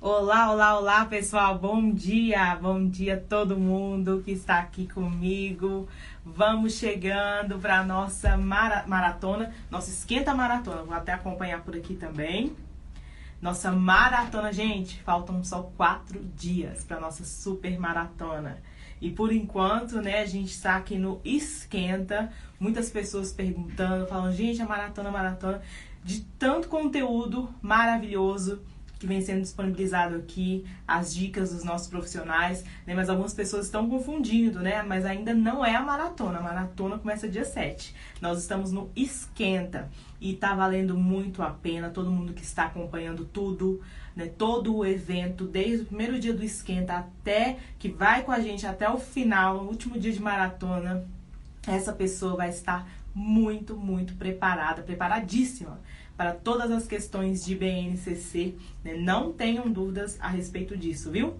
Olá, olá, olá, pessoal. Bom dia a todo mundo que está aqui comigo. Vamos chegando para nossa maratona, nossa esquenta maratona. Vou até acompanhar por aqui também. Nossa maratona, gente, faltam só 4 dias para nossa super maratona. E por enquanto, né, a gente está aqui no esquenta. Muitas pessoas perguntando, falando, gente, a maratona, de tanto conteúdo maravilhoso que vem sendo disponibilizado aqui, as dicas dos nossos profissionais, né? Mas algumas pessoas estão confundindo, né? Mas ainda não é a maratona começa dia 7. Nós estamos no esquenta e tá valendo muito a pena, todo mundo que está acompanhando tudo, né? Todo o evento, desde o primeiro dia do esquenta até que vai com a gente até o final, no último dia de maratona, essa pessoa vai estar muito preparada, preparadíssima para todas as questões de BNCC, né? Não tenham dúvidas a respeito disso, viu?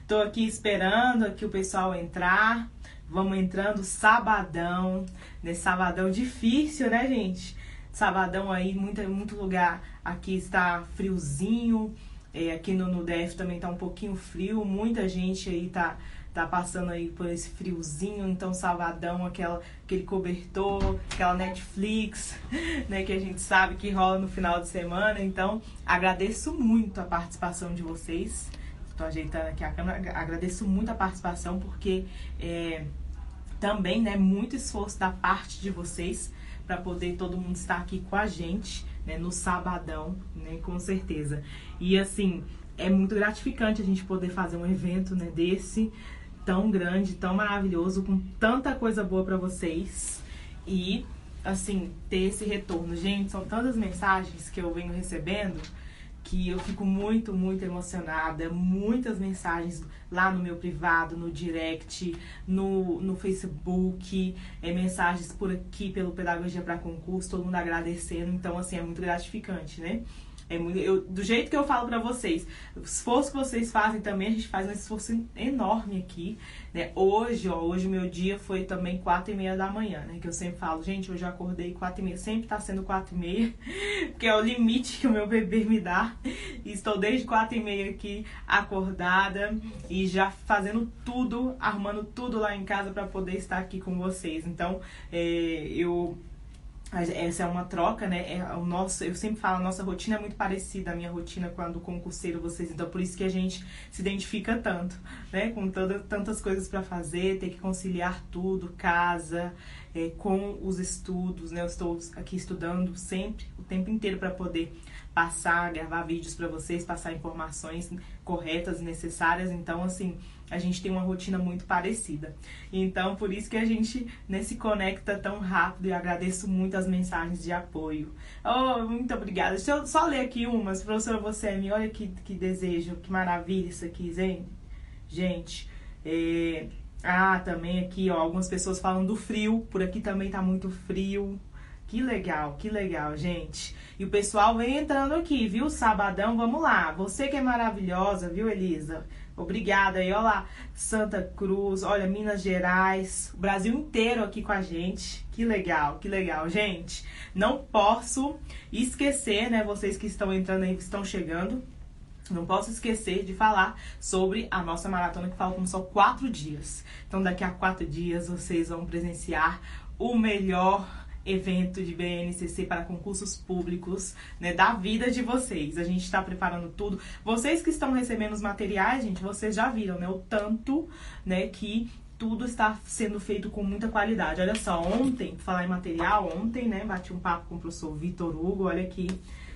Tô aqui esperando aqui o pessoal entrar. Vamos entrando sabadão, né? Sabadão difícil, né, gente? Sabadão aí, muito lugar aqui está friozinho. Aqui no DF também tá um pouquinho frio. Muita gente aí tá passando aí por esse friozinho, então sabadão, aquele cobertor, aquela Netflix, né, que a gente sabe que rola no final de semana. Então, agradeço muito a participação de vocês. Estou ajeitando aqui a câmera. Agradeço muito a participação, porque também, né, muito esforço da parte de vocês para poder todo mundo estar aqui com a gente, né, no sabadão, né, com certeza. E assim, é muito gratificante a gente poder fazer um evento, né, desse, tão grande, tão maravilhoso, com tanta coisa boa pra vocês. E, assim, ter esse retorno. Gente, são tantas mensagens que eu venho recebendo que eu fico muito emocionada. Muitas mensagens lá no meu privado, no direct, no Facebook, mensagens por aqui pelo Pedagogia para Concurso, todo mundo agradecendo. Então, assim, é muito gratificante, né? Do jeito que eu falo pra vocês, o esforço que vocês fazem também, a gente faz um esforço enorme aqui, né? Hoje o meu dia foi também 4h30 da manhã, né? Que eu sempre falo, gente, hoje eu acordei 4h30, sempre tá sendo 4h30, porque é o limite que o meu bebê me dá. E estou desde 4h30 aqui acordada e já fazendo tudo, arrumando tudo lá em casa pra poder estar aqui com vocês. Então, essa é uma troca, né? Eu sempre falo, a nossa rotina é muito parecida, a minha rotina com a do concurseiro, vocês. Então, por isso que a gente se identifica tanto, né? Com tantas coisas para fazer, ter que conciliar tudo, casa, com os estudos, né? Eu estou aqui estudando sempre, o tempo inteiro, para poder gravar vídeos para vocês, passar informações corretas e necessárias. Então, assim, a gente tem uma rotina muito parecida. Então, por isso que a gente, né, se conecta tão rápido, e agradeço muito as mensagens de apoio. Oh, muito obrigada. Deixa eu só ler aqui umas. Professora Vocemi, olha que desejo, que maravilha isso aqui, gente. Também aqui, ó, algumas pessoas falam do frio. Por aqui também tá muito frio. Que legal, gente. E o pessoal vem entrando aqui, viu? Sabadão, vamos lá. Você que é maravilhosa, viu, Elisa? Obrigada aí, olha lá. Santa Cruz, olha, Minas Gerais, o Brasil inteiro aqui com a gente. Que legal, gente. Não posso esquecer, né, vocês que estão entrando aí, que estão chegando, não posso esquecer de falar sobre a nossa maratona, que faltam só 4 dias. Então, daqui a 4 dias, vocês vão presenciar o melhor evento de BNCC para concursos públicos, né, da vida de vocês. A gente está preparando tudo. Vocês que estão recebendo os materiais, gente, vocês já viram, né, o tanto, né, que tudo está sendo feito com muita qualidade. Olha só, ontem, por falar em material, né, bati um papo com o professor Vitor Hugo, olha aqui,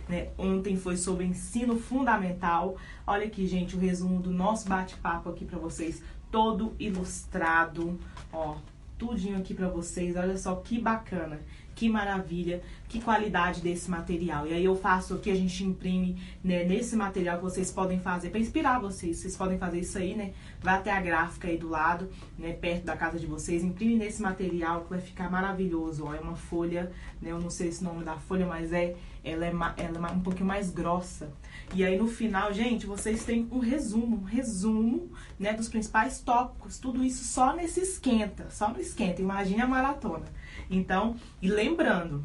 né, ontem foi sobre ensino fundamental. Olha aqui, gente, o resumo do nosso bate-papo aqui para vocês, todo ilustrado, ó, tudinho aqui pra vocês. Olha só que bacana, que maravilha, que qualidade desse material. E aí eu faço aqui, a gente imprime, né, nesse material que vocês podem fazer pra inspirar vocês. Vocês podem fazer isso aí, né? Vai até a gráfica aí do lado, né, perto da casa de vocês. Imprime nesse material que vai ficar maravilhoso. Ó, é uma folha, né? Eu não sei esse nome da folha, mas ela é um pouquinho mais grossa. E aí no final, gente, vocês têm um resumo, né, dos principais tópicos. Tudo isso só nesse esquenta, só no esquenta. Imagine a maratona. Então, e lembrando,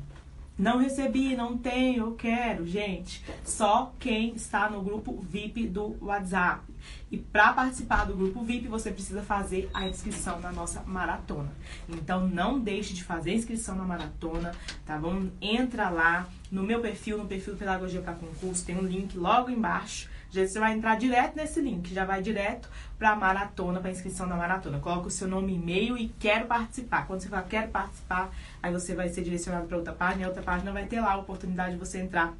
Não recebi, não tenho, eu quero. Gente, só quem está no grupo VIP do WhatsApp. E para participar do grupo VIP, você precisa fazer a inscrição na nossa maratona. Então, não deixe de fazer a inscrição na maratona, tá bom? Entra lá no meu perfil, no perfil Pedagogia para Concurso, tem um link logo embaixo. Você vai entrar direto nesse link, já vai direto para a maratona, para inscrição na maratona. Coloca o seu nome e e-mail e quero participar. Quando você falar quero participar, aí você vai ser direcionado para outra página, e a outra página vai ter lá a oportunidade de você entrar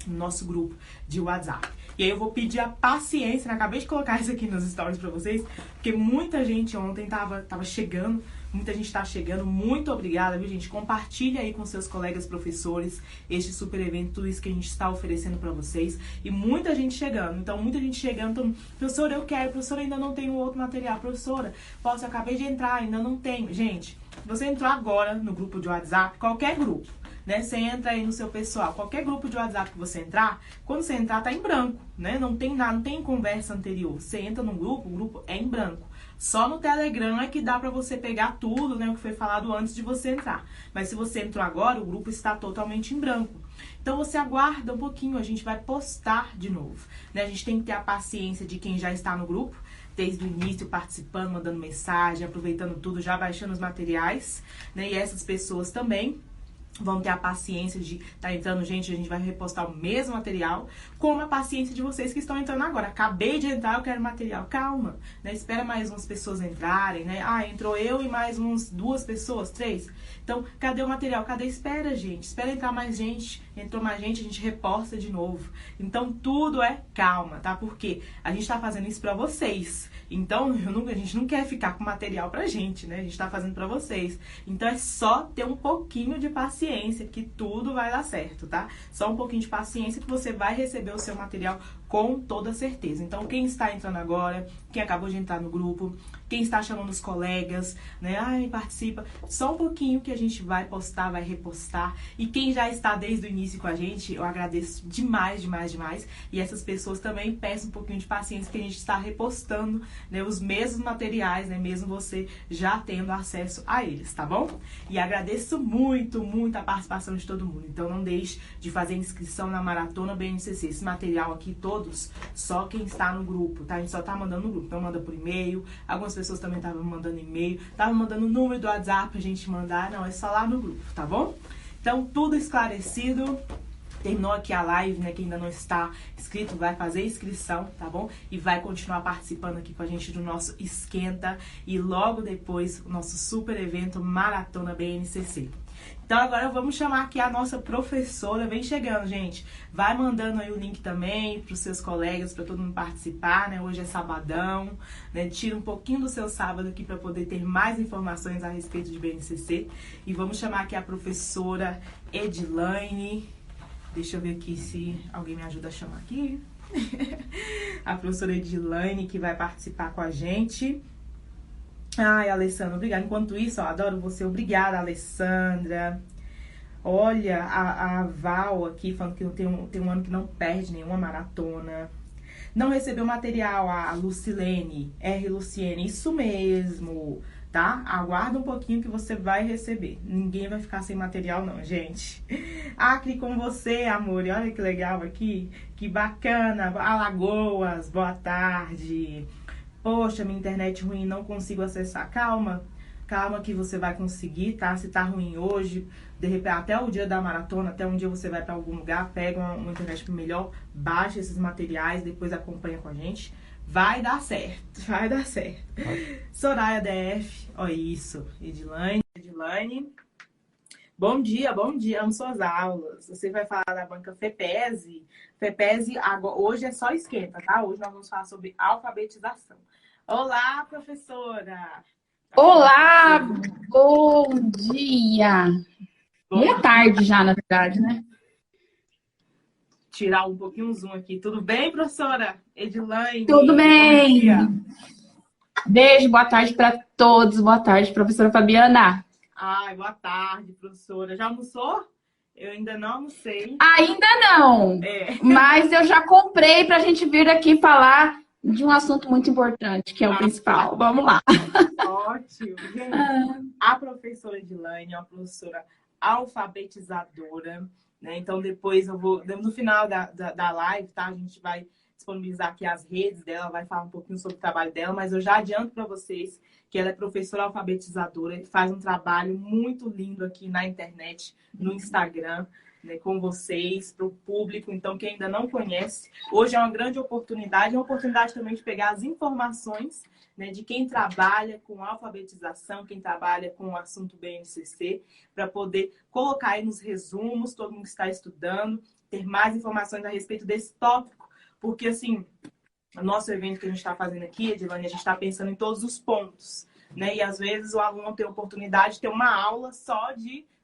no nosso grupo de WhatsApp. E aí eu vou pedir a paciência, né? Acabei de colocar isso aqui nos stories pra vocês, porque muita gente ontem tava chegando, muita gente tá chegando. Muito obrigada, viu, gente? Compartilha aí com seus colegas professores este super evento, tudo isso que a gente está oferecendo pra vocês. E muita gente chegando, então muita gente chegando. Então, professora, eu quero, professora, ainda não tenho outro material. Professora, eu acabei de entrar, ainda não tenho. Gente, você entrou agora no grupo de WhatsApp, qualquer grupo, né? Você entra aí no seu pessoal, qualquer grupo de WhatsApp que você entrar, quando você entrar tá em branco, né? Não tem nada, não tem conversa anterior. Você entra no grupo, o grupo é em branco. Só no Telegram é que dá pra você pegar tudo, né, o que foi falado antes de você entrar. Mas se você entrou agora, o grupo está totalmente em branco. Então você aguarda um pouquinho, a gente vai postar de novo, né? A gente tem que ter a paciência de quem já está no grupo, desde o início, participando, mandando mensagem, aproveitando tudo, já baixando os materiais, né? E essas pessoas também vão ter a paciência de estar entrando, gente, a gente vai repostar o mesmo material, como a paciência de vocês que estão entrando agora. Acabei de entrar, eu quero material. Calma, né? Espera mais umas pessoas entrarem, né? Ah, entrou eu e mais duas pessoas, 3. Então, cadê o material? Cadê? Espera, gente. Espera entrar mais gente. Entrou mais gente, a gente reposta de novo. Então, tudo é calma, tá? Porque a gente tá fazendo isso pra vocês. Então, a gente não quer ficar com material pra gente, né? A gente tá fazendo pra vocês. Então, é só ter um pouquinho de paciência que tudo vai dar certo, tá? Só um pouquinho de paciência que você vai receber o seu material com toda certeza. Então, quem está entrando agora, quem acabou de entrar no grupo, quem está chamando os colegas, né? Ai, participa. Só um pouquinho que a gente vai postar, vai repostar. E quem já está desde o início com a gente, eu agradeço demais, demais, demais. E essas pessoas também peço um pouquinho de paciência, que a gente está repostando, né, os mesmos materiais, né? Mesmo você já tendo acesso a eles, tá bom? E agradeço muito, muito a participação de todo mundo. Então, não deixe de fazer inscrição na Maratona BNCC. Esse material aqui, todos, só quem está no grupo, tá? A gente só tá mandando no grupo. Então, manda por e-mail. Algumas pessoas também estavam mandando e-mail. Estavam mandando o número do WhatsApp pra gente mandar. Não, é só lá no grupo, tá bom? Então, tudo esclarecido. Terminou aqui a live, né? Quem ainda não está inscrito vai fazer inscrição, tá bom? E vai continuar participando aqui com a gente do nosso Esquenta. E logo depois, o nosso super evento Maratona BNCC. Então agora vamos chamar aqui a nossa professora. Vem chegando, gente. Vai mandando aí o link também para os seus colegas, para todo mundo participar, né? Hoje é sabadão, né? Tira um pouquinho do seu sábado aqui para poder ter mais informações a respeito de BNCC. E vamos chamar aqui a professora Edilaine. Deixa eu ver aqui se alguém me ajuda a chamar aqui. A professora Edilaine, que vai participar com a gente. Ai, Alessandra, obrigada. Enquanto isso, ó, adoro você. Obrigada, Alessandra. Olha, a Val aqui falando que tem um ano que não perde nenhuma maratona. Não recebeu material, a Lucilene, R. Luciene. Isso mesmo, tá? Aguarda um pouquinho que você vai receber. Ninguém vai ficar sem material, não, gente. Acre com você, amor. E olha que legal aqui. Que bacana. Alagoas, boa tarde. Poxa, minha internet ruim, não consigo acessar. Calma, calma que você vai conseguir, tá? Se tá ruim hoje, de repente, até o dia da maratona, até um dia você vai pra algum lugar, pega uma internet melhor, baixa esses materiais, depois acompanha com a gente. Vai dar certo, vai dar certo. Soraya DF, ó isso. Edilaine. Bom dia, amo suas aulas. Você vai falar da banca FEPESE. FEPESE, hoje é só esquenta, tá? Hoje nós vamos falar sobre alfabetização. Olá, professora! Olá, bom dia! Boa tarde já, na verdade, né? Tirar um pouquinho o zoom aqui. Tudo bem, professora Edilaine? Tudo bem! Beijo, boa tarde para todos. Boa tarde, professora Fabiana. Ai, boa tarde, professora. Já almoçou? Eu ainda não almocei. Ainda não, mas eu já comprei para a gente vir aqui falar de um assunto muito importante, que é o principal. Vamos lá. Ótimo. Gente, a professora Edilaine é uma professora alfabetizadora, né? Então, depois no final da live, tá? A gente vai disponibilizar aqui as redes dela, vai falar um pouquinho sobre o trabalho dela, mas eu já adianto para vocês que ela é professora alfabetizadora e faz um trabalho muito lindo aqui na internet, no Instagram, né, com vocês, para o público. Então, quem ainda não conhece, hoje é uma grande oportunidade, é uma oportunidade também de pegar as informações, né, de quem trabalha com alfabetização, quem trabalha com o assunto BNCC, para poder colocar aí nos resumos, todo mundo que está estudando, ter mais informações a respeito desse tópico, porque, assim, o nosso evento que a gente está fazendo aqui, Edilane, a gente está pensando em todos os pontos, né? E às vezes o aluno tem a oportunidade de ter uma aula só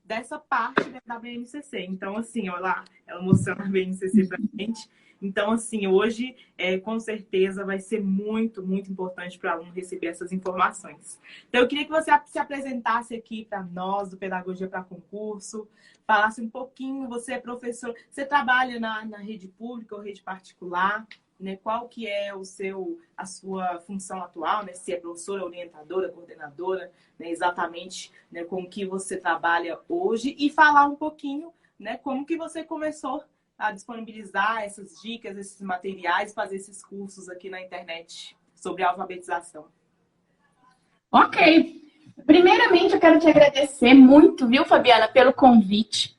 dessa parte da BNCC. Então, assim, olha lá, ela mostrando a BNCC pra gente. Então, assim, hoje, com certeza, vai ser muito, muito importante para o aluno receber essas informações. Então, eu queria que você se apresentasse aqui para nós, do Pedagogia para Concurso, falasse um pouquinho, você é professor, você trabalha na rede pública ou rede particular, né? Qual que é a sua função atual, né? Se é professora, orientadora, coordenadora, né? Exatamente, né? Com o que você trabalha hoje e falar um pouquinho, né? Como que você começou a disponibilizar essas dicas, esses materiais, fazer esses cursos aqui na internet sobre alfabetização. Ok. Primeiramente, eu quero te agradecer muito, viu, Fabiana, pelo convite.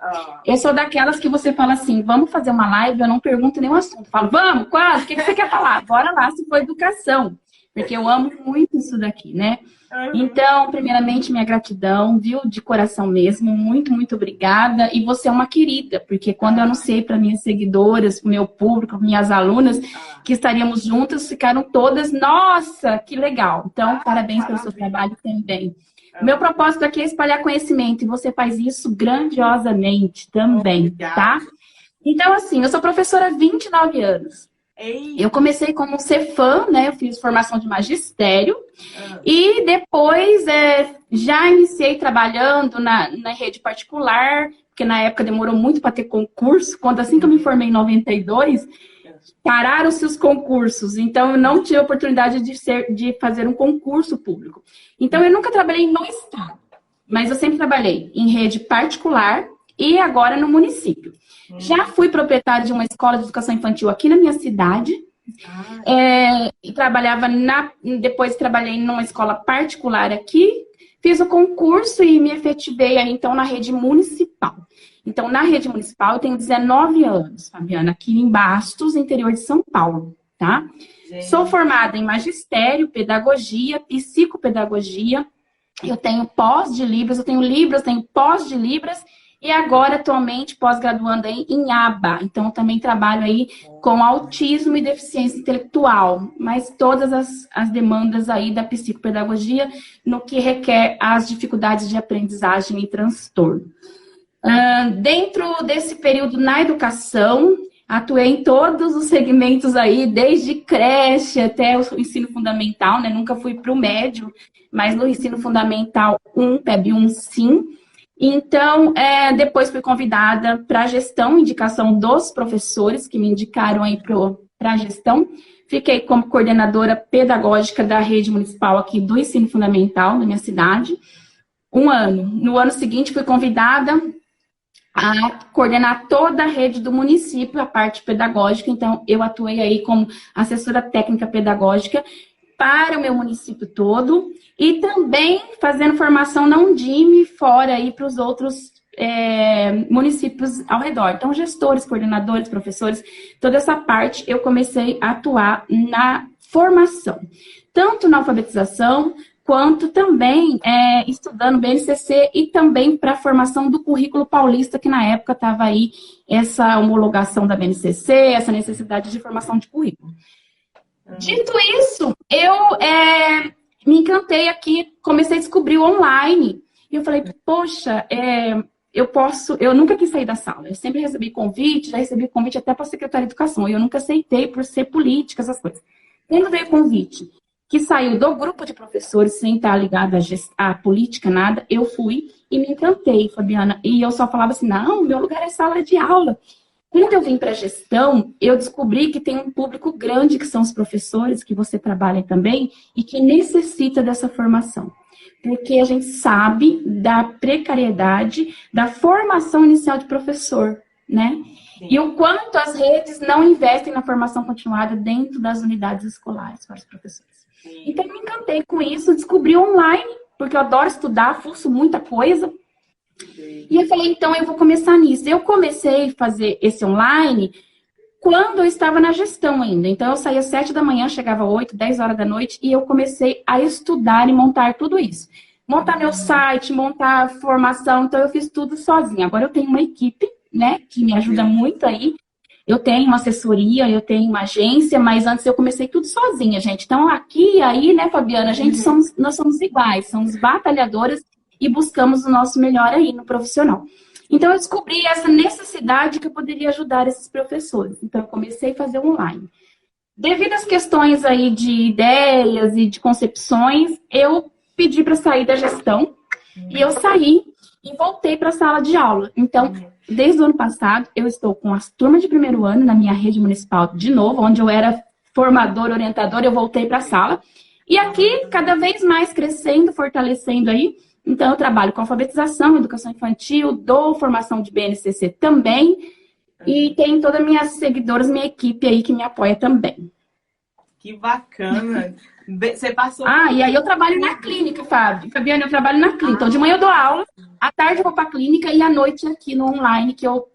Eu sou daquelas que você fala assim, vamos fazer uma live, eu não pergunto nenhum assunto. Eu falo, vamos, quase, o que você quer falar? Bora lá, se for educação. Porque eu amo muito isso daqui, né? Então, primeiramente, minha gratidão, viu, de coração mesmo. Muito, muito obrigada. E você é uma querida, porque quando eu anunciei para minhas seguidoras, para o meu público, minhas alunas, que estaríamos juntas, ficaram todas, nossa, que legal. Então, parabéns pelo seu trabalho também. O meu propósito aqui é espalhar conhecimento, e você faz isso grandiosamente também, tá? Então, assim, eu sou professora há 29 anos. Eu comecei como Cefam, né? Eu fiz formação de magistério. E depois já iniciei trabalhando na rede particular, porque na época demorou muito para ter concurso. Assim que eu me formei em 92, pararam-se os concursos. Então, eu não tive a oportunidade de fazer um concurso público. Então, eu nunca trabalhei no estado, mas eu sempre trabalhei em rede particular e agora no município. Já fui proprietária de uma escola de educação infantil aqui na minha cidade. E depois trabalhei numa escola particular aqui. Fiz o concurso e me efetivei aí, então, na rede municipal. Então, na rede municipal, eu tenho 19 anos, Fabiana, aqui em Bastos, interior de São Paulo, tá? Sou formada em magistério, pedagogia, psicopedagogia. Eu tenho pós de Libras, eu tenho Libras, tenho pós de Libras. E agora, atualmente, pós-graduando em ABA. Então, eu também trabalho aí com autismo e deficiência intelectual. Mas todas as demandas aí da psicopedagogia no que requer as dificuldades de aprendizagem e transtorno. Dentro desse período na educação, atuei em todos os segmentos aí, desde creche até o ensino fundamental, né? Nunca fui para o médio, mas no ensino fundamental 1, PEB 1, sim. Então, depois fui convidada para a gestão, indicação dos professores que me indicaram aí para a gestão. Fiquei como coordenadora pedagógica da rede municipal aqui do ensino fundamental na minha cidade, 1 ano. No ano seguinte, fui convidada a coordenar toda a rede do município, a parte pedagógica. Então, eu atuei aí como assessora técnica pedagógica para o meu município todo e também fazendo formação na Undime fora aí para os outros municípios ao redor. Então, gestores, coordenadores, professores, toda essa parte eu comecei a atuar na formação, tanto na alfabetização, quanto também estudando BNCC e também para a formação do currículo paulista, que na época estava aí essa homologação da BNCC, essa necessidade de formação de currículo. Dito isso, eu me encantei aqui, comecei a descobrir o online. E eu falei, poxa, eu nunca quis sair da sala. Eu sempre recebi convite, já recebi convite até para a Secretaria de Educação. E eu nunca aceitei por ser política, essas coisas. Quando veio o convite, que saiu do grupo de professores, sem estar ligado à política, nada, eu fui e me encantei, Fabiana. E eu só falava assim, não, meu lugar é sala de aula. Quando eu vim para a gestão, eu descobri que tem um público grande, que são os professores, que você trabalha também, e que necessita dessa formação. porque a gente sabe da precariedade da formação inicial de professor, né? Sim. E o quanto as redes não investem na formação continuada dentro das unidades escolares para os professores. Sim. Então, eu me encantei com isso, descobri online, porque eu adoro estudar, fuço muita coisa. Sim. E eu falei, então, eu vou começar nisso. Eu comecei a fazer esse online quando eu estava na gestão ainda. Então, eu saía às 7 da manhã, chegava às 8, 10 horas da noite, e eu comecei a estudar e montar tudo isso. Montar meu site, montar formação, então eu fiz tudo sozinha. Agora eu tenho uma equipe, né, que me ajuda muito aí. Eu tenho uma assessoria, eu tenho uma agência, mas antes eu comecei tudo sozinha, gente. Então, aqui e aí, né, Fabiana, nós somos iguais, somos batalhadoras e buscamos o nosso melhor aí no profissional. Então, eu descobri essa necessidade que eu poderia ajudar esses professores. Então, eu comecei a fazer online. Devido às questões aí de ideias e de concepções, eu pedi para sair da gestão e eu saí e voltei para a sala de aula. Então, desde o ano passado, eu estou com as turmas de primeiro ano na minha rede municipal de novo, onde eu era formadora, orientadora, eu voltei para a sala. E aqui, cada vez mais crescendo, fortalecendo aí. Então, eu trabalho com alfabetização, educação infantil, dou formação de BNCC também. E tenho todas as minhas seguidoras, minha equipe aí que me apoia também. Que bacana! Você passou... e aí eu trabalho na clínica, Fábio. Fabiana, eu trabalho na clínica. Então, de manhã eu dou aula, à tarde eu vou para a clínica e à noite aqui no online que eu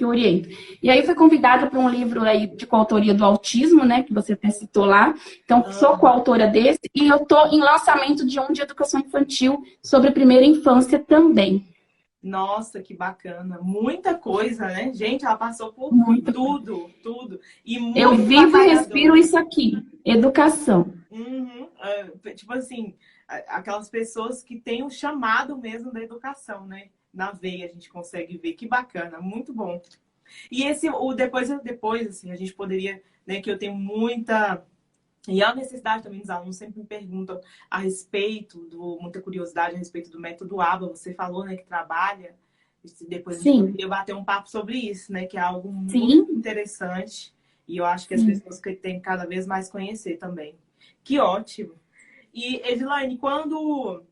oriento. E aí eu fui convidada para um livro aí de coautoria do autismo, né? Que você até citou lá. Então, sou coautora desse e eu estou em lançamento de um de educação infantil sobre a primeira infância também. Nossa, que bacana. Muita coisa, né? Gente, ela passou por tudo. E muito eu vivo e respiro isso aqui. Educação. Tipo assim, aquelas pessoas que têm o chamado mesmo da educação, né? Na veia a gente consegue ver. Que bacana, muito bom. E depois, assim, a gente poderia, né? Que eu tenho muita... E a necessidade também dos alunos sempre me perguntam a respeito, muita curiosidade a respeito do método ABA. Você falou, né, que trabalha. Depois a gente poderia bater um papo sobre isso, né? Que é algo muito interessante. E eu acho que as pessoas que têm cada vez mais conhecer também. Que ótimo. E, Edilaine, quando...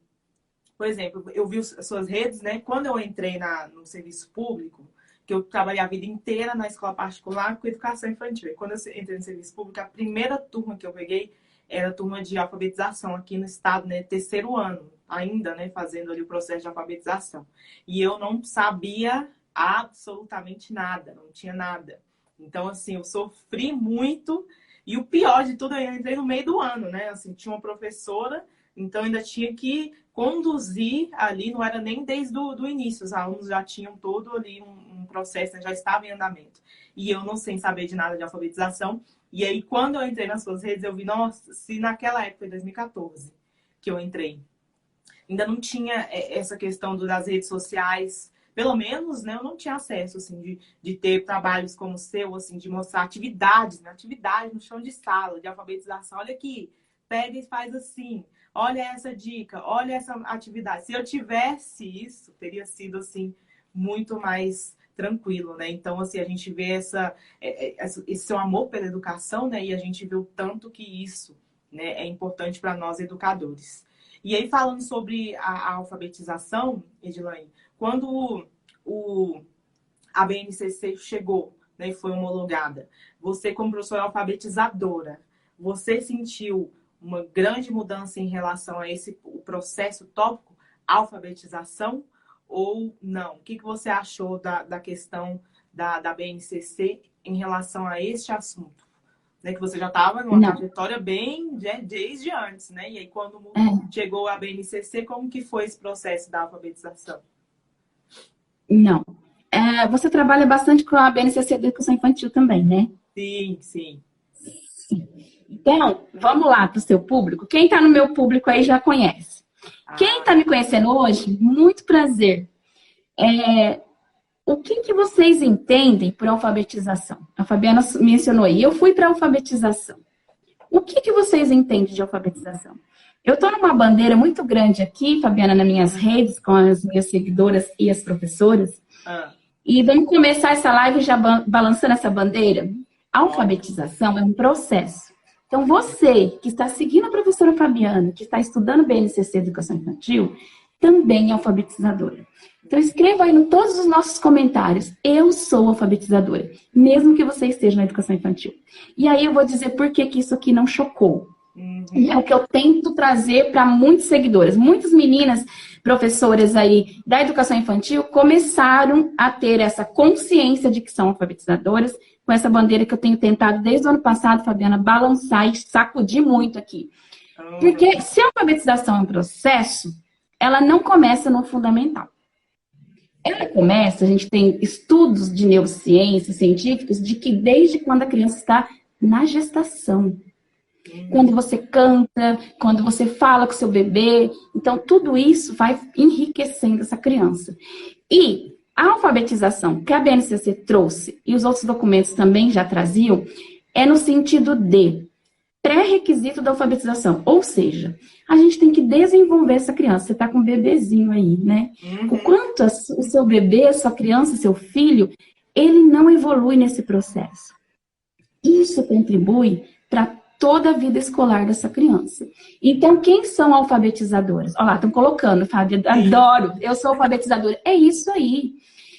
Por exemplo, eu vi as suas redes, né? Quando eu entrei no serviço público, que eu trabalhei a vida inteira na escola particular com educação infantil. E quando eu entrei no serviço público, a primeira turma que eu peguei era a turma de alfabetização aqui no estado, né? Terceiro ano, ainda, né? Fazendo ali o processo de alfabetização. E eu não sabia absolutamente nada, não tinha nada. Então, assim, eu sofri muito. E o pior de tudo, eu entrei no meio do ano, né? Assim, tinha uma professora, então ainda tinha que conduzir ali, não era nem desde o início, os alunos já tinham todo ali um processo, né? Já estava em andamento. E eu não sem saber de nada de alfabetização. E aí, quando eu entrei nas suas redes, eu vi, nossa, se naquela época, em 2014, que eu entrei, ainda não tinha essa questão das redes sociais, pelo menos, né, eu não tinha acesso, assim, de ter trabalhos como o seu, assim, de mostrar atividades, né, atividade no chão de sala, de alfabetização. Olha aqui, pega e faz assim. Olha essa dica, olha essa atividade. Se eu tivesse isso, teria sido, assim, muito mais tranquilo, né? Então, assim, a gente vê esse seu amor pela educação, né? E a gente vê o tanto que isso, né, é importante para nós educadores. E aí, falando sobre a alfabetização, Edilaine, quando a BNCC chegou, né, e foi homologada, você, como professora alfabetizadora, você sentiu uma grande mudança em relação a o processo tópico alfabetização ou não? O que você achou da questão da BNCC em relação a este assunto? Né, que você já estava numa trajetória bem desde antes, né? E aí, quando chegou a BNCC, como que foi esse processo da alfabetização? Não. Você trabalha bastante com a BNCC de Educação Infantil também, né? Sim. Então, vamos lá para o seu público. Quem está no meu público aí já conhece. Quem está me conhecendo hoje, muito prazer. O que vocês entendem por alfabetização? A Fabiana mencionou aí. Eu fui para alfabetização. O que vocês entendem de alfabetização? Eu estou numa bandeira muito grande aqui, Fabiana, nas minhas redes, com as minhas seguidoras e as professoras. E vamos começar essa live já balançando essa bandeira. A alfabetização é um processo. Então, você que está seguindo a professora Fabiana, que está estudando BNCC Educação Infantil, também é alfabetizadora. Então, escreva aí em todos os nossos comentários, eu sou alfabetizadora, mesmo que você esteja na educação infantil. E aí eu vou dizer por que isso aqui não chocou. E é o que eu tento trazer para muitos seguidores. Muitas meninas, professoras aí da educação infantil, começaram a ter essa consciência de que são alfabetizadoras, com essa bandeira que eu tenho tentado desde o ano passado, Fabiana, balançar e sacudir muito aqui. Porque se a alfabetização é um processo, ela não começa no fundamental. Ela começa, a gente tem estudos de neurociências científicos de que desde quando a criança está na gestação. Quando você canta, quando você fala com o seu bebê. Então, tudo isso vai enriquecendo essa criança. E a alfabetização que a BNCC trouxe, e os outros documentos também já traziam, é no sentido de pré-requisito da alfabetização. Ou seja, a gente tem que desenvolver essa criança. Você está com um bebezinho aí, né? O quanto o seu bebê, a sua criança, seu filho, ele não evolui nesse processo. Isso contribui para toda a vida escolar dessa criança. Então, quem são alfabetizadoras? Olha lá, estão colocando, Fábio, adoro, eu sou alfabetizadora. É isso aí.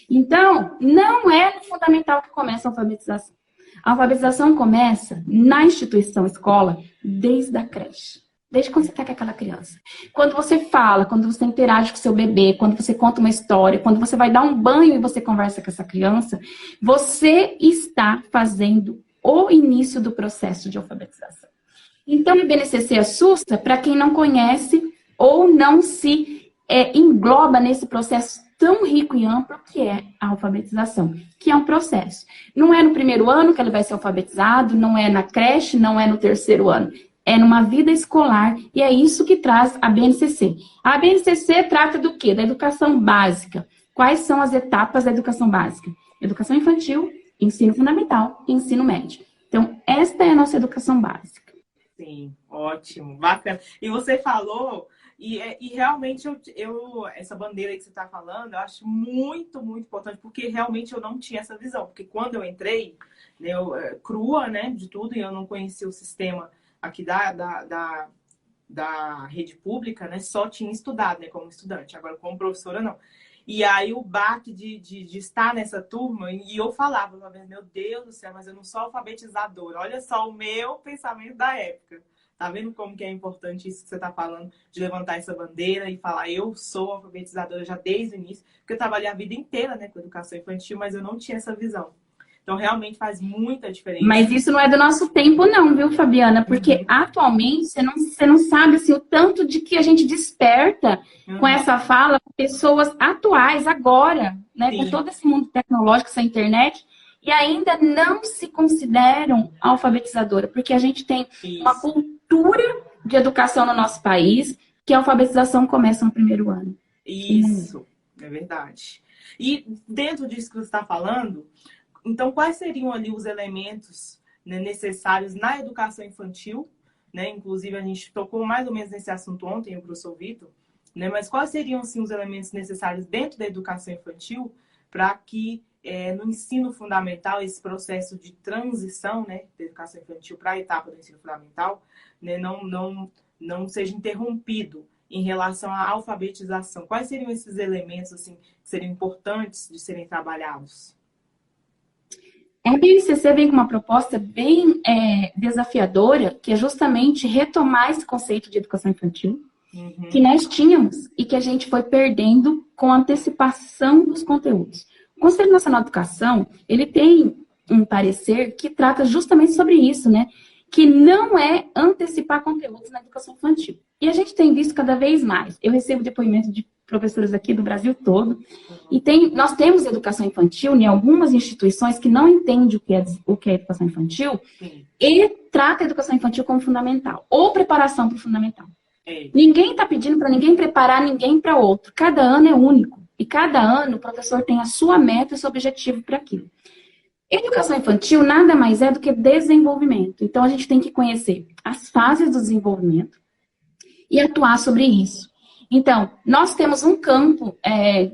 Então, não é no fundamental que começa a alfabetização. A alfabetização começa na instituição escola, desde a creche. Desde quando você está com aquela criança. Quando você fala, quando você interage com o seu bebê, quando você conta uma história, quando você vai dar um banho e você conversa com essa criança, você está fazendo o início do processo de alfabetização. Então, o BNCC assusta para quem não conhece ou não se engloba nesse processo tão rico e amplo que é a alfabetização, que é um processo. Não é no primeiro ano que ele vai ser alfabetizado, não é na creche, não é no terceiro ano. É numa vida escolar e é isso que traz a BNCC. A BNCC trata do quê? Da educação básica. Quais são as etapas da educação básica? Educação infantil, ensino fundamental e ensino médio. Então, esta é a nossa educação básica. Sim, ótimo, bacana. E você falou, e realmente essa bandeira aí que você está falando, eu acho muito, muito importante, porque realmente eu não tinha essa visão. Porque quando eu entrei, né, crua, né, de tudo, e eu não conhecia o sistema aqui da rede pública, né, só tinha estudado, né, como estudante. Agora, como professora, não. E aí o baque de estar nessa turma, e eu falava, meu Deus do céu, mas eu não sou alfabetizadora. Olha só o meu pensamento da época. Tá vendo como que é importante isso que você tá falando, de levantar essa bandeira e falar, eu sou alfabetizadora já desde o início, porque eu trabalhei a vida inteira, né, com educação infantil, mas eu não tinha essa visão. Então, realmente faz muita diferença. Mas isso não é do nosso tempo, não, viu, Fabiana? Porque atualmente você não sabe assim, o tanto de que a gente desperta com essa fala pessoas atuais, agora, né? Com todo esse mundo tecnológico, essa internet, e ainda não se consideram alfabetizadora, porque a gente tem uma cultura de educação no nosso país que a alfabetização começa no primeiro ano. Isso, é verdade. E dentro disso que você está falando, então, quais seriam ali os elementos, né, necessários na educação infantil, né? Inclusive, a gente tocou mais ou menos nesse assunto ontem, o professor Vitor, né? Mas quais seriam, assim, os elementos necessários dentro da educação infantil para que no ensino fundamental, esse processo de transição, né, da educação infantil para a etapa do ensino fundamental, né, não seja interrompido em relação à alfabetização? Quais seriam esses elementos, assim, que seriam importantes de serem trabalhados? A BNCC vem com uma proposta bem desafiadora, que é justamente retomar esse conceito de educação infantil, que nós tínhamos e que a gente foi perdendo com a antecipação dos conteúdos. O Conselho Nacional de Educação, ele tem um parecer que trata justamente sobre isso, né? Que não é antecipar conteúdos na educação infantil. E a gente tem visto cada vez mais. Eu recebo depoimento de professores aqui do Brasil todo. E nós temos educação infantil em algumas instituições que não entendem o que é educação infantil e trata a educação infantil como fundamental. Ou preparação para o fundamental. Ninguém está pedindo para ninguém preparar ninguém para outro. Cada ano é único. E cada ano o professor tem a sua meta e o seu objetivo para aquilo. Educação infantil nada mais é do que desenvolvimento. Então, a gente tem que conhecer as fases do desenvolvimento e atuar sobre isso. Então, nós temos um campo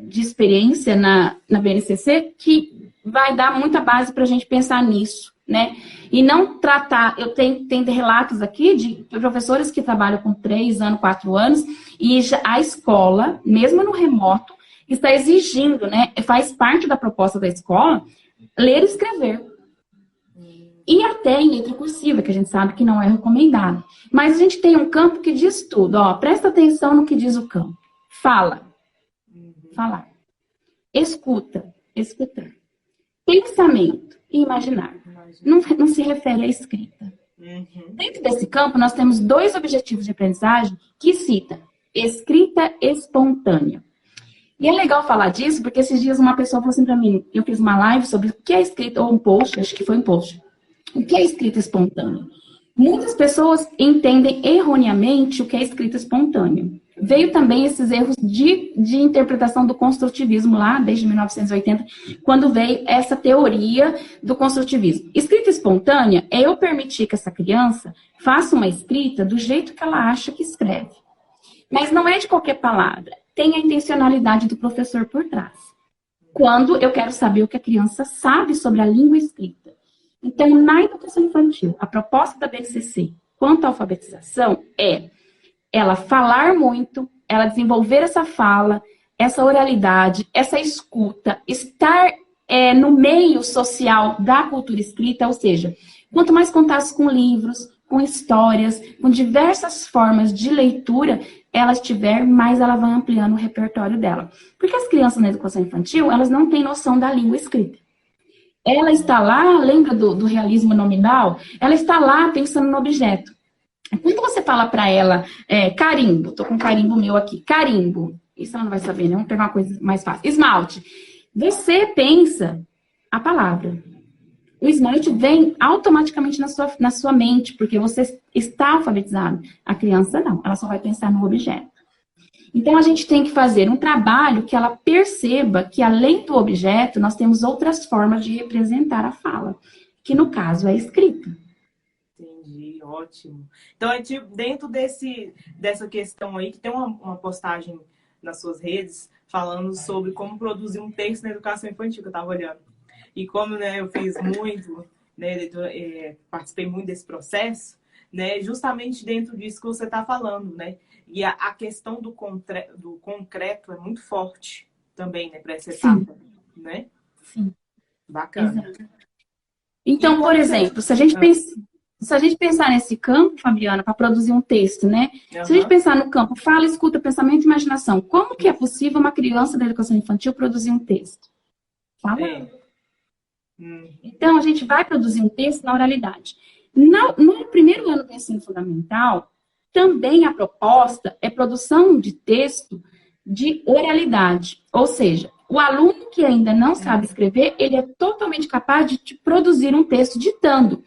de experiência na BNCC que vai dar muita base para a gente pensar nisso né? E não tratar... Eu tenho relatos aqui de professores que trabalham com 3 anos, 4 anos, e a escola, mesmo no remoto, está exigindo, né? Faz parte da proposta da escola, ler e escrever. E até em letra cursiva, que a gente sabe que não é recomendado. Mas a gente tem um campo que diz tudo. Ó, presta atenção no que diz o campo. Fala. Falar. Escuta. Escutar. Pensamento e imaginar. Não se refere à escrita. Dentro desse campo, nós temos 2 objetivos de aprendizagem que cita escrita espontânea. E é legal falar disso, porque esses dias uma pessoa falou assim pra mim, eu fiz uma live sobre o que é escrita, ou um post, acho que foi um post. O que é escrita espontânea? Muitas pessoas entendem erroneamente o que é escrita espontânea. Veio também esses erros de interpretação do construtivismo lá, desde 1980, quando veio essa teoria do construtivismo. Escrita espontânea é eu permitir que essa criança faça uma escrita do jeito que ela acha que escreve. Mas não é de qualquer palavra. Tem a intencionalidade do professor por trás. Quando eu quero saber o que a criança sabe sobre a língua escrita. Então, na educação infantil, a proposta da BNCC quanto à alfabetização é ela falar muito, ela desenvolver essa fala, essa oralidade, essa escuta, estar no meio social da cultura escrita, ou seja, quanto mais contatos com livros, com histórias, com diversas formas de leitura ela tiver, mais ela vai ampliando o repertório dela. Porque as crianças na educação infantil, elas não têm noção da língua escrita. Ela está lá, lembra do realismo nominal? Ela está lá pensando no objeto. Quando você fala para ela, carimbo, tô com um carimbo meu aqui, carimbo, isso ela não vai saber, né? Vamos pegar uma coisa mais fácil. Esmalte. Você pensa a palavra. O esmalte vem automaticamente na sua mente, porque você está alfabetizado. A criança não, ela só vai pensar no objeto. Então, a gente tem que fazer um trabalho que ela perceba que, além do objeto, nós temos outras formas de representar a fala, que no caso é a escrita. Entendi, ótimo. Então, dentro dessa questão aí, que tem uma postagem nas suas redes falando sobre como produzir um texto na educação infantil, que eu estava olhando. E como, né, eu fiz muito, né, participei muito desse processo, né, justamente dentro disso que você está falando, né? E a questão do concreto é muito forte também, né, para essa etapa, né? Sim. Bacana. Exato. Então, por exemplo, se a gente pensar nesse campo, Fabiana, para produzir um texto, né? Se a gente pensar no campo fala, escuta, pensamento e imaginação, como que é possível uma criança da educação infantil produzir um texto? Falando. Então, a gente vai produzir um texto na oralidade. No primeiro ano do ensino fundamental, também a proposta é produção de texto de oralidade. Ou seja, o aluno que ainda não sabe escrever, ele é totalmente capaz de produzir um texto ditando.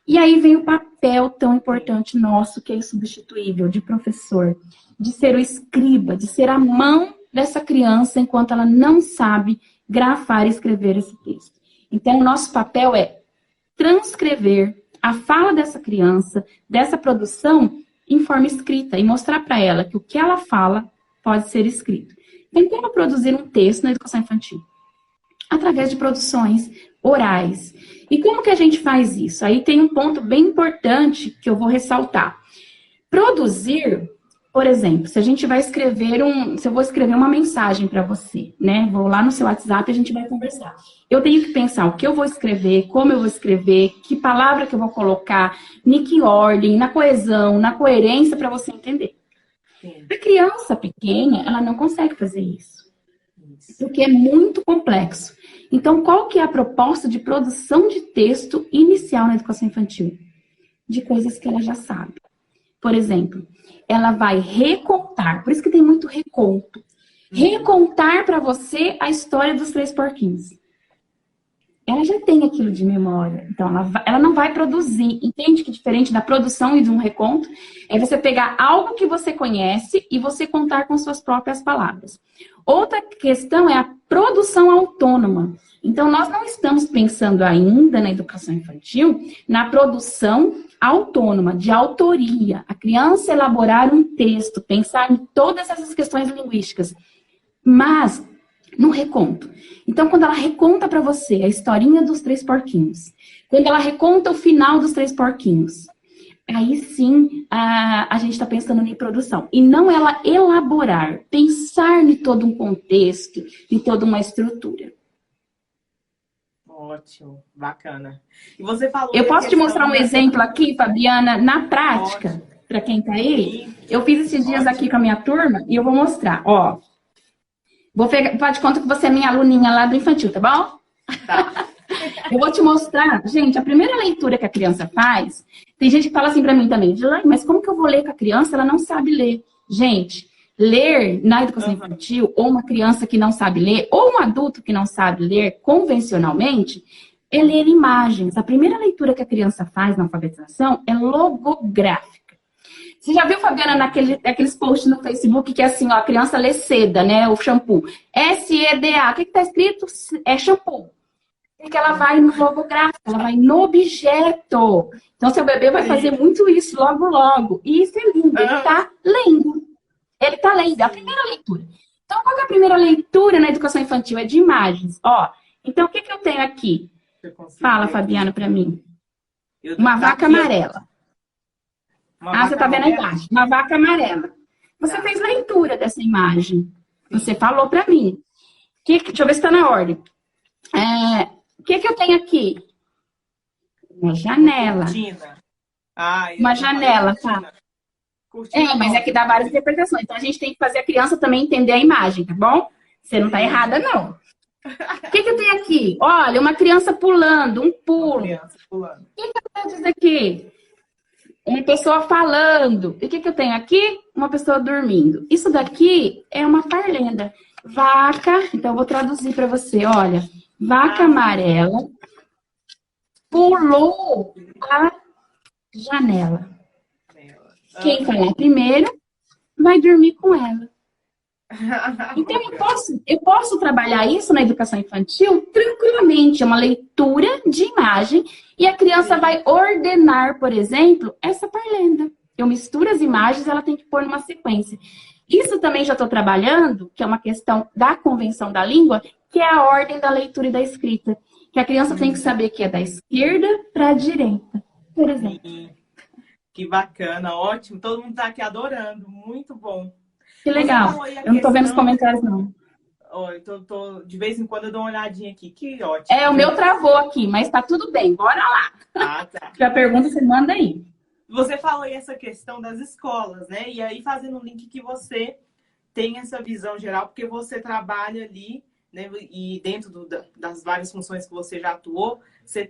E aí vem o papel tão importante nosso, que é insubstituível, de professor, de ser o escriba, de ser a mão dessa criança enquanto ela não sabe grafar e escrever esse texto. Então, o nosso papel é transcrever a fala dessa criança, dessa produção, em forma escrita e mostrar para ela que o que ela fala pode ser escrito. Então, como produzir um texto na educação infantil? Através de produções orais. E como que a gente faz isso? Aí tem um ponto bem importante que eu vou ressaltar. Produzir, por exemplo, se a gente vai escrever se eu vou escrever uma mensagem para você, né? Vou lá no seu WhatsApp e a gente vai conversar. Eu tenho que pensar o que eu vou escrever, como eu vou escrever, que palavra que eu vou colocar, em que ordem, na coesão, na coerência, para você entender. A criança pequena, ela não consegue fazer isso. Porque é muito complexo. Então, qual que é a proposta de produção de texto inicial na educação infantil? De coisas que ela já sabe. Por exemplo, ela vai recontar, por isso que tem muito reconto. Recontar para você a história dos 3 porquinhos. Ela já tem aquilo de memória, então ela não vai produzir. Entende que diferente da produção e de um reconto, é você pegar algo que você conhece e você contar com suas próprias palavras. Outra questão é a produção autônoma. Então, nós não estamos pensando ainda na educação infantil na produção autônoma, de autoria. A criança elaborar um texto, pensar em todas essas questões linguísticas. Mas no reconto. Então, quando ela reconta para você a historinha dos 3 porquinhos, quando ela reconta o final dos 3 porquinhos, aí sim a gente está pensando em produção. E não ela elaborar, pensar em todo um contexto, em toda uma estrutura. Ótimo, bacana. E você falou... Eu posso te mostrar um exemplo aqui, Fabiana, na prática, para quem está aí? Eu fiz esses dias aqui com a minha turma e eu vou mostrar. Ó, faz de conta que você é minha aluninha lá do infantil, tá bom? Tá. Eu vou te mostrar, gente, a primeira leitura que a criança faz, tem gente que fala assim para mim também, mas como que eu vou ler com a criança? Ela não sabe ler. Gente, ler na educação infantil, ou uma criança que não sabe ler, ou um adulto que não sabe ler convencionalmente, é ler imagens. A primeira leitura que a criança faz na alfabetização é logográfica. Você já viu, Fabiana, naqueles posts no Facebook que é assim, ó, a criança lê seda, né? O shampoo. SEDA. O que está escrito? É shampoo. Porque ela vai no logográfico, ela vai no objeto. Então, seu bebê vai fazer muito isso logo, logo. E isso é lindo, ele está lendo. Ele está lendo, é a primeira leitura. Então, qual é a primeira leitura na educação infantil? É de imagens. Ó, então, o que eu tenho aqui? Fala, Fabiana, para mim. Uma vaca amarela. Você está vendo aí embaixo. Uma vaca amarela. Você fez leitura dessa imagem. Você falou para mim. Deixa eu ver se está na ordem. O que eu tenho aqui? Uma janela. Uma janela, tá? Mas é que dá várias interpretações. Então, a gente tem que fazer a criança também entender a imagem, tá bom? Você não tá errada, não. O que eu tenho aqui? Olha, uma criança pulando, um pulo. O que eu tenho dizer aqui? Uma pessoa falando. E o que eu tenho aqui? Uma pessoa dormindo. Isso daqui é uma parlenda. Vaca, então eu vou traduzir para você, olha. Vaca amarela pulou a janela. Quem falar primeiro vai dormir com ela. Então, eu posso trabalhar isso na educação infantil tranquilamente. É uma leitura de imagem e a criança vai ordenar, por exemplo, essa parlenda. Eu misturo as imagens, ela tem que pôr numa sequência. Isso também já estou trabalhando, que é uma questão da convenção da língua, que é a ordem da leitura e da escrita. Que a criança tem que saber que é da esquerda para a direita, por exemplo. Que bacana, ótimo. Todo mundo está aqui adorando, muito bom. Que legal. Eu não estou vendo os comentários, não. De vez em quando eu dou uma olhadinha aqui, que ótimo. O meu travou aqui, mas tá tudo bem, bora lá. Tá. Se a pergunta, você manda aí. Você falou aí essa questão das escolas, né? E aí fazendo um link que você tem essa visão geral, porque você trabalha ali, né? E dentro das várias funções que você já atuou, você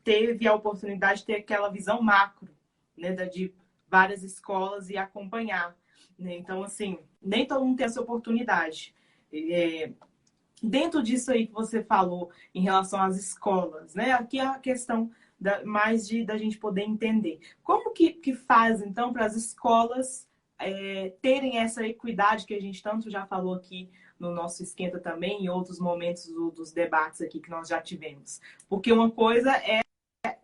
teve a oportunidade de ter aquela visão macro, né? De várias escolas e acompanhar. Né? Então, assim, nem todo mundo tem essa oportunidade. Dentro disso aí que você falou em relação às escolas, né? Aqui é a questão da gente poder entender. Como que faz, então, para as escolas terem essa equidade que a gente tanto já falou aqui no nosso Esquenta também, em outros momentos dos debates aqui que nós já tivemos? Porque uma coisa é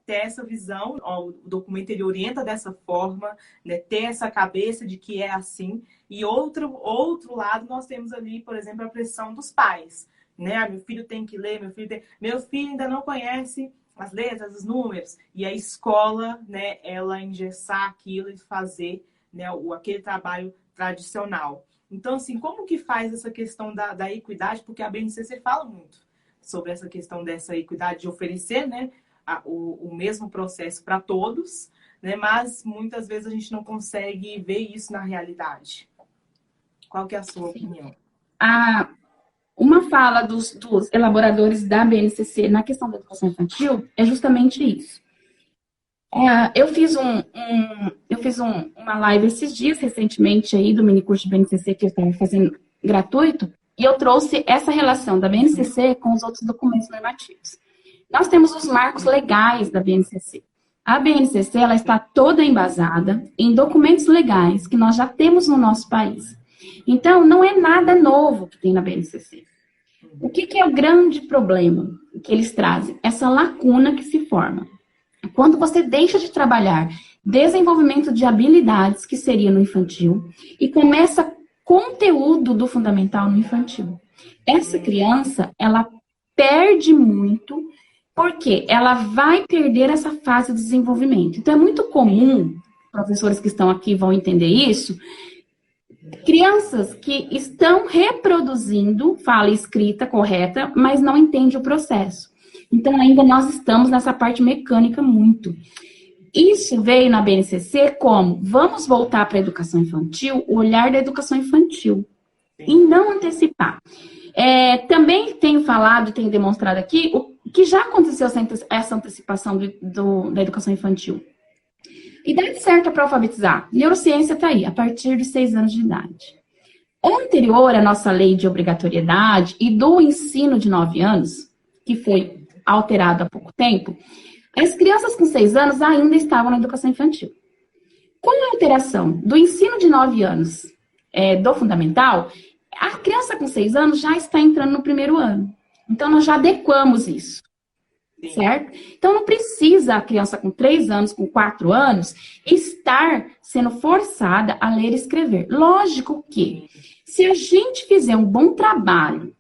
ter essa visão, o documento ele orienta dessa forma, né, ter essa cabeça de que é assim, e outro lado nós temos ali, por exemplo, a pressão dos pais, né? Meu filho tem que ler, meu filho ainda não conhece as letras, os números, e a escola, né, ela engessar aquilo e fazer, né, aquele trabalho tradicional. Então, assim, como que faz essa questão da equidade? Porque a BNCC fala muito sobre essa questão dessa equidade, de oferecer, né, o mesmo processo para todos, né? Mas muitas vezes a gente não consegue ver isso na realidade. Qual que é a sua opinião? Uma fala dos elaboradores da BNCC na questão da educação infantil é justamente isso. Eu fiz uma live esses dias, recentemente, aí, do minicurso de BNCC que eu estava fazendo gratuito, e eu trouxe essa relação da BNCC com os outros documentos normativos. Nós temos os marcos legais da BNCC. A BNCC ela está toda embasada em documentos legais que nós já temos no nosso país. Então, não é nada novo que tem na BNCC. O que é o grande problema que eles trazem? Essa lacuna que se forma. Quando você deixa de trabalhar desenvolvimento de habilidades, que seria no infantil, e começa conteúdo do fundamental no infantil. Essa criança, ela perde muito, porque ela vai perder essa fase de desenvolvimento. Então, é muito comum, professores que estão aqui vão entender isso, crianças que estão reproduzindo fala e escrita correta, mas não entende o processo. Então, ainda nós estamos nessa parte mecânica muito. Isso veio na BNCC como, vamos voltar para a educação infantil, o olhar da educação infantil, e não antecipar. Também tenho falado, tenho demonstrado aqui, o que já aconteceu essa antecipação da educação infantil. Idade certa para alfabetizar. Neurociência está aí, a partir de 6 anos de idade. Anterior à nossa lei de obrigatoriedade e do ensino de 9 anos, que foi alterado há pouco tempo, as crianças com 6 anos ainda estavam na educação infantil. Com a alteração do ensino de 9 anos do fundamental, a criança com 6 anos já está entrando no primeiro ano. Então, nós já adequamos isso. Sim. Certo? Então, não precisa a criança com 3 anos, com 4 anos, estar sendo forçada a ler e escrever. Lógico que, se a gente fizer um bom trabalho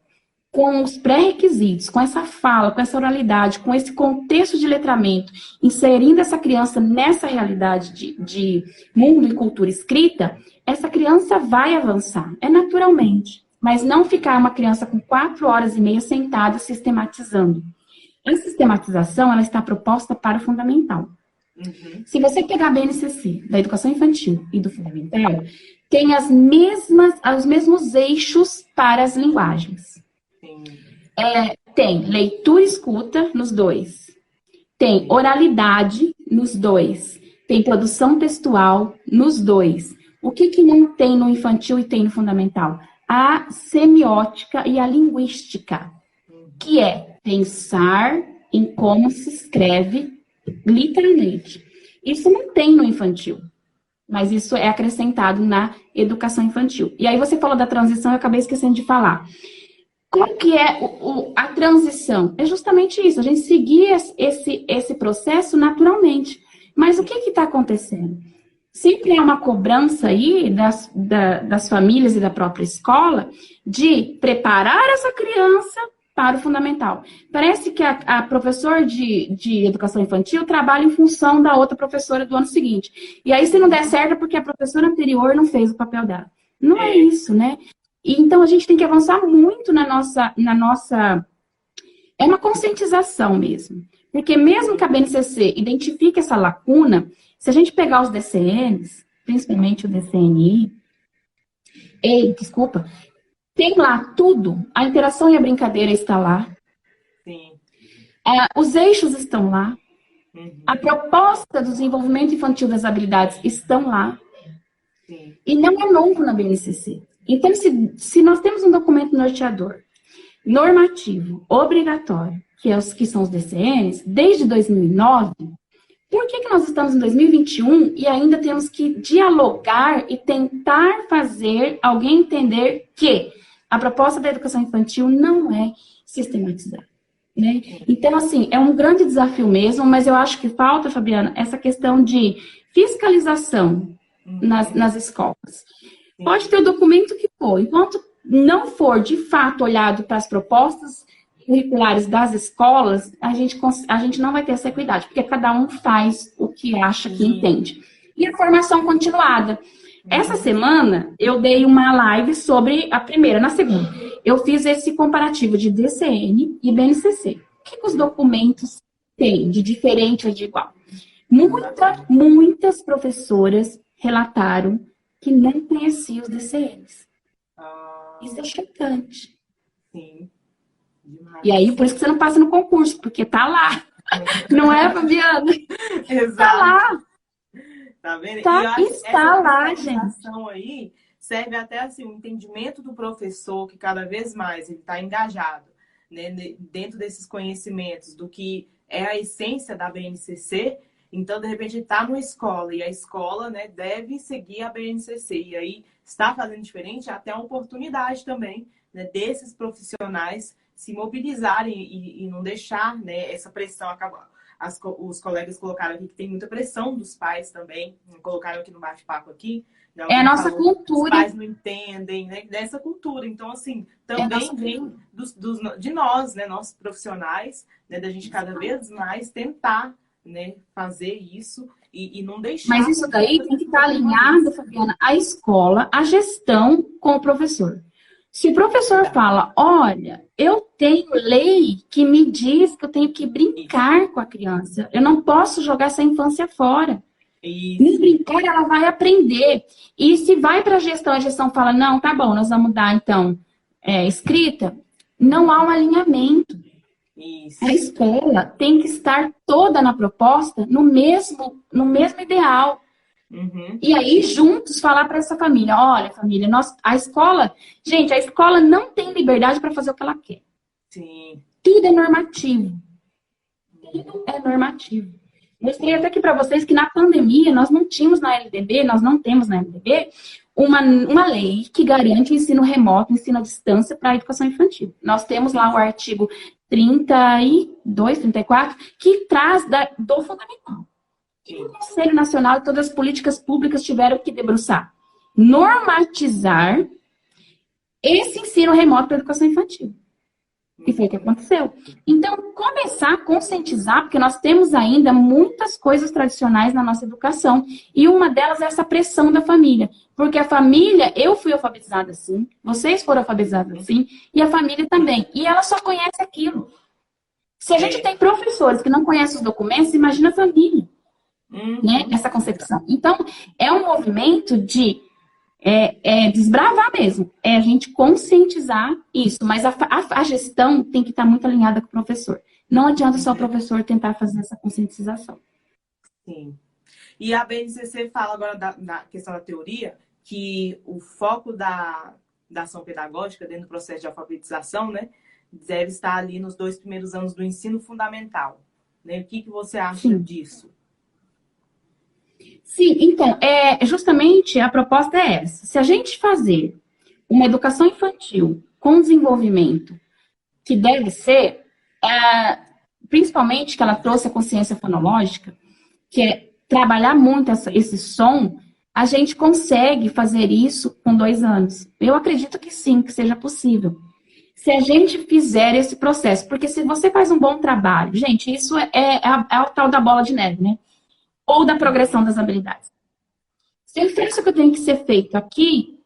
com os pré-requisitos, com essa fala, com essa oralidade, com esse contexto de letramento, inserindo essa criança nessa realidade de mundo e cultura escrita, essa criança vai avançar, naturalmente. Mas não ficar uma criança com 4 horas e meia sentada sistematizando. A sistematização, ela está proposta para o fundamental. Uhum. Se você pegar a BNCC, da educação infantil e do fundamental, tem os mesmos eixos para as linguagens. Tem leitura e escuta nos dois. Tem oralidade nos dois. Tem produção textual nos dois. O que não tem no infantil e tem no fundamental? A semiótica e a linguística, que é pensar em como se escreve literalmente. Isso não tem no infantil, mas isso é acrescentado na educação infantil. E aí você falou da transição, eu acabei esquecendo de falar. Qual que é a transição? É justamente isso, a gente seguir esse processo naturalmente. Mas o que está acontecendo? Sempre é uma cobrança aí das famílias e da própria escola de preparar essa criança para o fundamental. Parece que a professora de educação infantil trabalha em função da outra professora do ano seguinte. E aí, se não der certo, é porque a professora anterior não fez o papel dela. Não é isso, né? E, então, a gente tem que avançar muito na nossa... É uma conscientização mesmo. Porque mesmo que a BNCC identifique essa lacuna, se a gente pegar os DCNs, principalmente o DCNI, tem lá tudo, a interação e a brincadeira está lá. Sim. Os eixos estão lá. Uhum. A proposta do desenvolvimento infantil das habilidades estão lá. Sim. E não é novo na BNCC. Então, se nós temos um documento norteador, normativo, obrigatório, que são os DCNs, desde 2009, por que nós estamos em 2021 e ainda temos que dialogar e tentar fazer alguém entender que a proposta da educação infantil não é sistematizar, né? Então, assim, é um grande desafio mesmo, mas eu acho que falta, Fabiana, essa questão de fiscalização nas escolas. Pode ter o documento que for, enquanto não for, de fato, olhado para as propostas curriculares das escolas, a gente não vai ter essa equidade, porque cada um faz o que acha que entende. E a formação continuada. Essa semana, eu dei uma live sobre a primeira. Na segunda, eu fiz esse comparativo de DCN e BNCC. O que os documentos têm de diferente ou de igual? Muitas professoras relataram que não conheciam os DCNs. Isso é chocante. Sim. E aí, por isso que você não passa no concurso, porque tá lá. Não é, Fabiana? Exato. Tá lá. Tá vendo? Está lá, gente. Aí serve até assim, o entendimento do professor, que cada vez mais ele está engajado, né, dentro desses conhecimentos, do que é a essência da BNCC. Então, de repente, ele está numa escola e a escola, né, deve seguir a BNCC. E aí, está fazendo diferente, até a oportunidade também, né, desses profissionais se mobilizarem e não deixar, né, essa pressão acabar. os colegas colocaram aqui que tem muita pressão dos pais também, colocaram aqui no bate-papo aqui. Né? É a nossa cultura. Os pais não entendem, né? Dessa cultura. Então, assim, também vem de nós, né? Nós profissionais, né? Da gente cada vez mais tentar, né? Fazer isso e não deixar... Mas isso daí tem que estar alinhado, Fabiana, a escola, a gestão com o professor. Se o professor fala, olha, eu tenho lei que me diz que eu tenho que brincar com a criança. Eu não posso jogar essa infância fora. Nem brincar, ela vai aprender. E se vai para a gestão fala, não, tá bom, nós vamos dar, então, escrita, não há um alinhamento. Isso. A escola tem que estar toda na proposta no mesmo ideal. Uhum. E aí, juntos, falar para essa família, olha, família, a escola não tem liberdade para fazer o que ela quer. Sim. Tudo é normativo. Tudo é normativo. Mostrei até aqui para vocês que na pandemia nós não temos na LDB, uma lei que garante o ensino remoto, o ensino à distância para a educação infantil. Nós temos lá o artigo 32, 34, que traz do fundamental. E o Conselho Nacional e todas as políticas públicas tiveram que debruçar. Normatizar esse ensino remoto para a educação infantil. E foi o que aconteceu. Então, começar a conscientizar, porque nós temos ainda muitas coisas tradicionais na nossa educação. E uma delas é essa pressão da família. Porque a família, eu fui alfabetizada assim, vocês foram alfabetizados assim, e a família também. E ela só conhece aquilo. Se a gente tem professores que não conhecem os documentos, imagina a família. Né? Essa concepção. Então, é um movimento de desbravar mesmo. É a gente conscientizar isso. Mas a gestão tem que estar muito alinhada com o professor. Não adianta só o professor tentar fazer essa conscientização. Sim. E a BNCC fala agora da questão da teoria, que o foco da ação pedagógica dentro do processo de alfabetização, né, deve estar ali nos 2 primeiros anos do ensino fundamental. Né? O que você acha disso? Sim, então, justamente a proposta é essa. Se a gente fazer uma educação infantil com desenvolvimento que deve ser, principalmente que ela trouxe a consciência fonológica, que é trabalhar muito esse som, a gente consegue fazer isso com 2 anos. Eu acredito que sim, que seja possível. Se a gente fizer esse processo, porque se você faz um bom trabalho, gente, isso é o tal da bola de neve, né? Ou da progressão das habilidades. Se eu faço o que tem que ser feito aqui,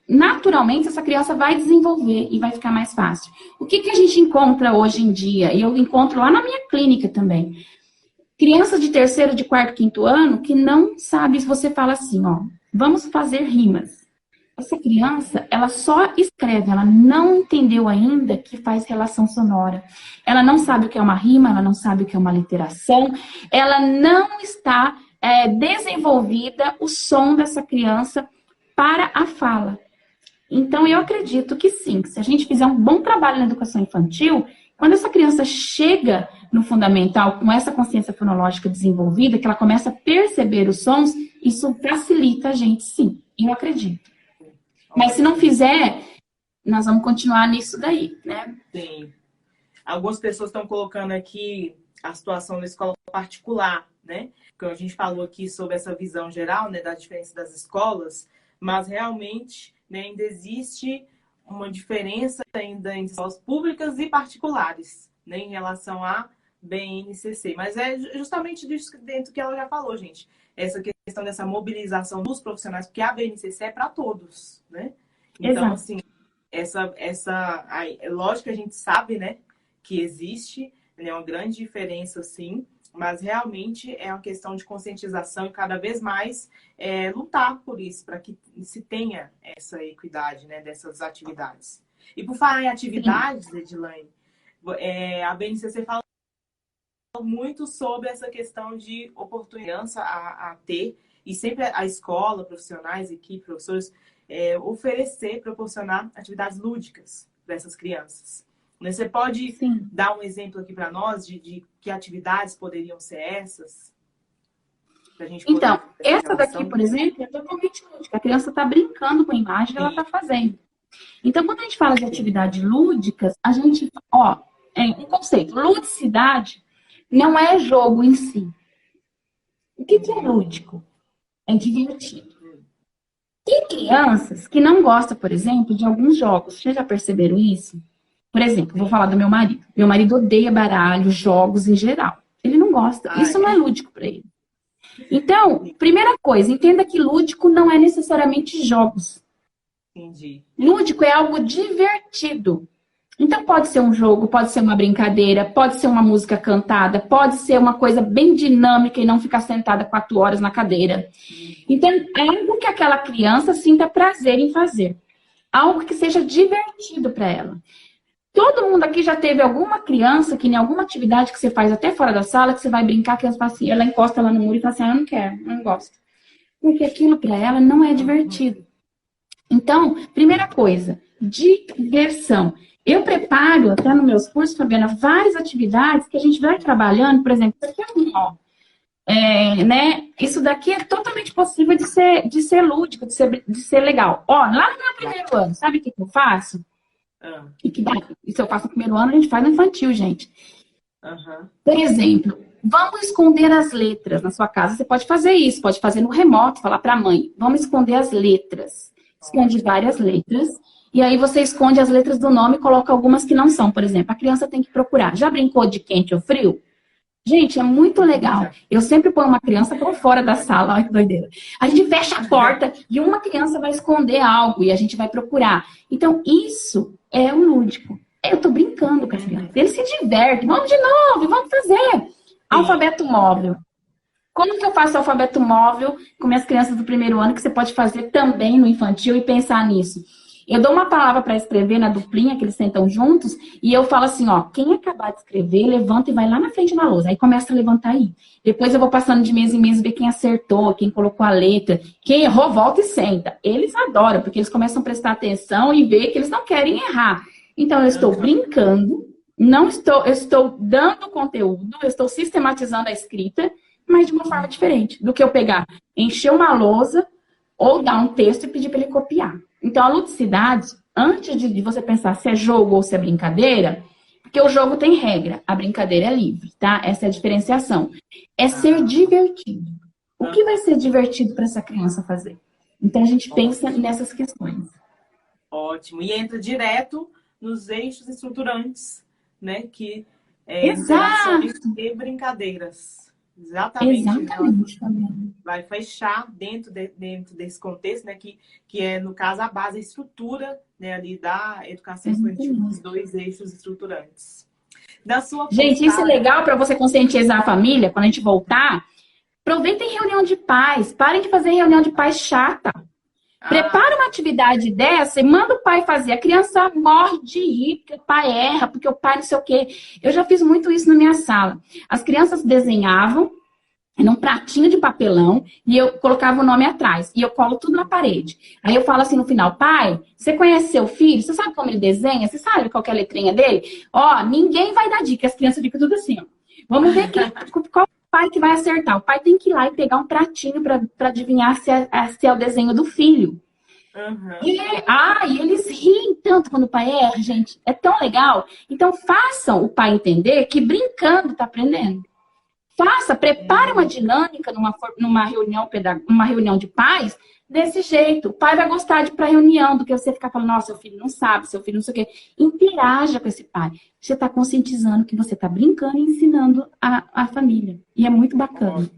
naturalmente essa criança vai desenvolver e vai ficar mais fácil. O que a gente encontra hoje em dia? E eu encontro lá na minha clínica também. Crianças de 3º, de 4º, 5º ano que não sabe, se você fala assim, ó, vamos fazer rimas. Essa criança, ela só escreve, ela não entendeu ainda que faz relação sonora. Ela não sabe o que é uma rima, ela não sabe o que é uma literação, ela não está desenvolvida o som dessa criança para a fala. Então, eu acredito que sim, que se a gente fizer um bom trabalho na educação infantil, quando essa criança chega no fundamental com essa consciência fonológica desenvolvida, que ela começa a perceber os sons, isso facilita a gente, sim. Eu acredito. Mas se não fizer, nós vamos continuar nisso daí, né? Sim. Algumas pessoas estão colocando aqui a situação da escola particular, né? Porque a gente falou aqui sobre essa visão geral, né, da diferença das escolas, mas realmente, né, ainda existe uma diferença ainda entre escolas públicas e particulares, né, em relação à BNCC. Mas é justamente disso dentro que ela já falou, gente. Essa questão dessa mobilização dos profissionais, porque a BNCC é para todos, né? Então, assim, lógico que a gente sabe, né, que existe, né, uma grande diferença, sim, mas realmente é uma questão de conscientização e cada vez mais lutar por isso, para que se tenha essa equidade, né, dessas atividades. E por falar em atividades, Edilane, a BNCC fala muito sobre essa questão de oportunidade a ter, e sempre a escola, profissionais, equipe, professores, proporcionar atividades lúdicas para essas crianças. Você pode dar um exemplo aqui para nós de que atividades poderiam ser essas? Então, essa daqui, por exemplo, é totalmente lúdica. A criança está brincando com a imagem que ela está fazendo. Então, quando a gente fala de atividades lúdicas, a gente, um conceito, ludicidade não é jogo em si. O que é lúdico? É divertido. Tem crianças que não gostam, por exemplo, de alguns jogos. Vocês já perceberam isso? Por exemplo, vou falar do meu marido. Meu marido odeia baralho, jogos em geral. Ele não gosta. Isso não é lúdico para ele. Então, primeira coisa, entenda que lúdico não é necessariamente jogos. Entendi. Lúdico é algo divertido. Então, pode ser um jogo, pode ser uma brincadeira, pode ser uma música cantada, pode ser uma coisa bem dinâmica e não ficar sentada 4 horas na cadeira. Então, é algo que aquela criança sinta prazer em fazer. Algo que seja divertido para ela. Todo mundo aqui já teve alguma criança que em alguma atividade que você faz até fora da sala, que você vai brincar, que ela encosta lá no muro e fala assim, eu não quero, não gosto. Porque aquilo para ela não é divertido. Então, primeira coisa, diversão. Eu preparo, até nos meus cursos, Fabiana, várias atividades que a gente vai trabalhando, por exemplo, isso aqui é um, ó. Né? Isso daqui é totalmente possível de ser lúdico, de ser legal. Ó, lá no meu primeiro ano, sabe o que eu faço? E que dá, isso eu faço no primeiro ano, a gente faz no infantil, gente. Por exemplo, vamos esconder as letras na sua casa. Você pode fazer isso, pode fazer no remoto, falar para a mãe, vamos esconder as letras. Esconde várias letras. E aí você esconde as letras do nome e coloca algumas que não são. Por exemplo, a criança tem que procurar. Já brincou de quente ou frio? Gente, é muito legal. Eu sempre ponho uma criança por fora da sala. Olha que doideira. A gente fecha a porta e uma criança vai esconder algo e a gente vai procurar. Então, isso é um lúdico. Eu tô brincando com a criança. Ele se diverte. Vamos de novo, vamos fazer. Alfabeto móvel. Como que eu faço alfabeto móvel com minhas crianças do primeiro ano, que você pode fazer também no infantil e pensar nisso? Eu dou uma palavra para escrever na duplinha, que eles sentam juntos, e eu falo assim, ó, quem acabar de escrever, levanta e vai lá na frente da lousa. Aí começa a levantar aí. Depois eu vou passando de mês em mês, ver quem acertou, quem colocou a letra. Quem errou, volta e senta. Eles adoram, porque eles começam a prestar atenção e ver que eles não querem errar. Então, eu estou brincando, eu estou dando conteúdo, eu estou sistematizando a escrita, mas de uma forma diferente do que eu pegar, encher uma lousa ou dar um texto e pedir para ele copiar. Então, a ludicidade, antes de você pensar se é jogo ou se é brincadeira, porque o jogo tem regra, a brincadeira é livre, tá? Essa é a diferenciação. É ser divertido. O que vai ser divertido para essa criança fazer? Então, a gente pensa nessas questões. Ótimo. E entra direto nos eixos estruturantes, né? Que Exato. E brincadeiras. Exatamente. Vai fechar dentro desse contexto, né? Que é, no caso, a base, a estrutura, né, ali da educação infantil, os 2 eixos estruturantes. Da sua gente, isso é legal para você conscientizar a família, quando a gente voltar. Aproveitem reunião de pais. Parem de fazer reunião de pais chata. Prepara uma atividade dessa e manda o pai fazer. A criança morre de rir, porque o pai erra, porque o pai não sei o quê. Eu já fiz muito isso na minha sala. As crianças desenhavam num pratinho de papelão e eu colocava o nome atrás. E eu colo tudo na parede. Aí eu falo assim no final, pai, você conhece seu filho? Você sabe como ele desenha? Você sabe qual que é a letrinha dele? Ó, ninguém vai dar dica. As crianças ficam tudo assim, ó. Vamos ver qual pai que vai acertar. O pai tem que ir lá e pegar um pratinho para adivinhar se é o desenho do filho. E eles riem tanto quando o pai erra, gente. É tão legal. Então, façam o pai entender que brincando tá aprendendo. Prepare uma dinâmica numa reunião de pais desse jeito. O pai vai gostar de ir para a reunião do que você ficar falando, nossa, seu filho não sabe, seu filho não sei o quê. Interaja com esse pai. Você está conscientizando que você está brincando e ensinando a família. E é muito bacana.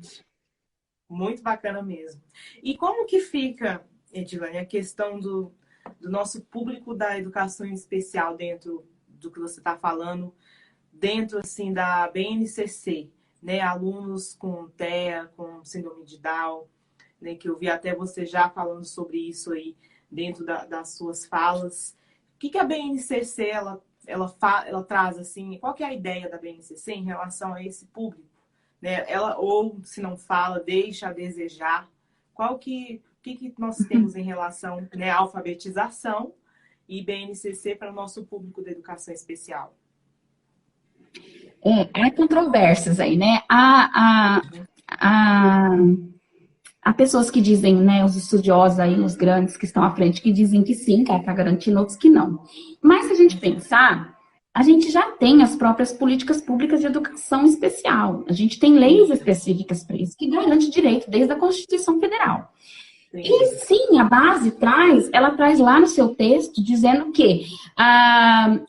Muito bacana mesmo. E como que fica, Edilane, a questão do nosso público da educação especial dentro do que você está falando, dentro assim da BNCC? Né, alunos com TEA, com síndrome de Down, né, que eu vi até você já falando sobre isso aí dentro das suas falas. O que a BNCC ela traz assim? Qual que é a ideia da BNCC em relação a esse público? Né? Ela, ou se não fala, deixa a desejar. O que nós temos em relação, né, à alfabetização e BNCC para o nosso público da educação especial? Há controvérsias aí, né? Há pessoas que dizem, né, os estudiosos aí, os grandes que estão à frente, que dizem que sim, que está garantindo, outros que não. Mas se a gente pensar, A gente já tem as próprias políticas públicas de educação especial. A gente tem leis específicas para isso, que garante direito desde a Constituição Federal. E sim, a base ela traz lá no seu texto, dizendo que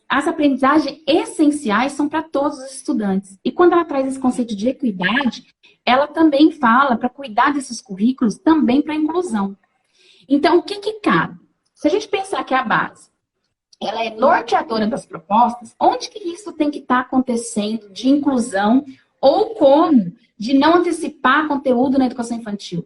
as aprendizagens essenciais são para todos os estudantes. E quando ela traz esse conceito de equidade, ela também fala para cuidar desses currículos também para a inclusão. Então, o que cabe? Se a gente pensar que a base ela é norteadora das propostas, onde que isso tem que estar acontecendo de inclusão ou como de não antecipar conteúdo na educação infantil?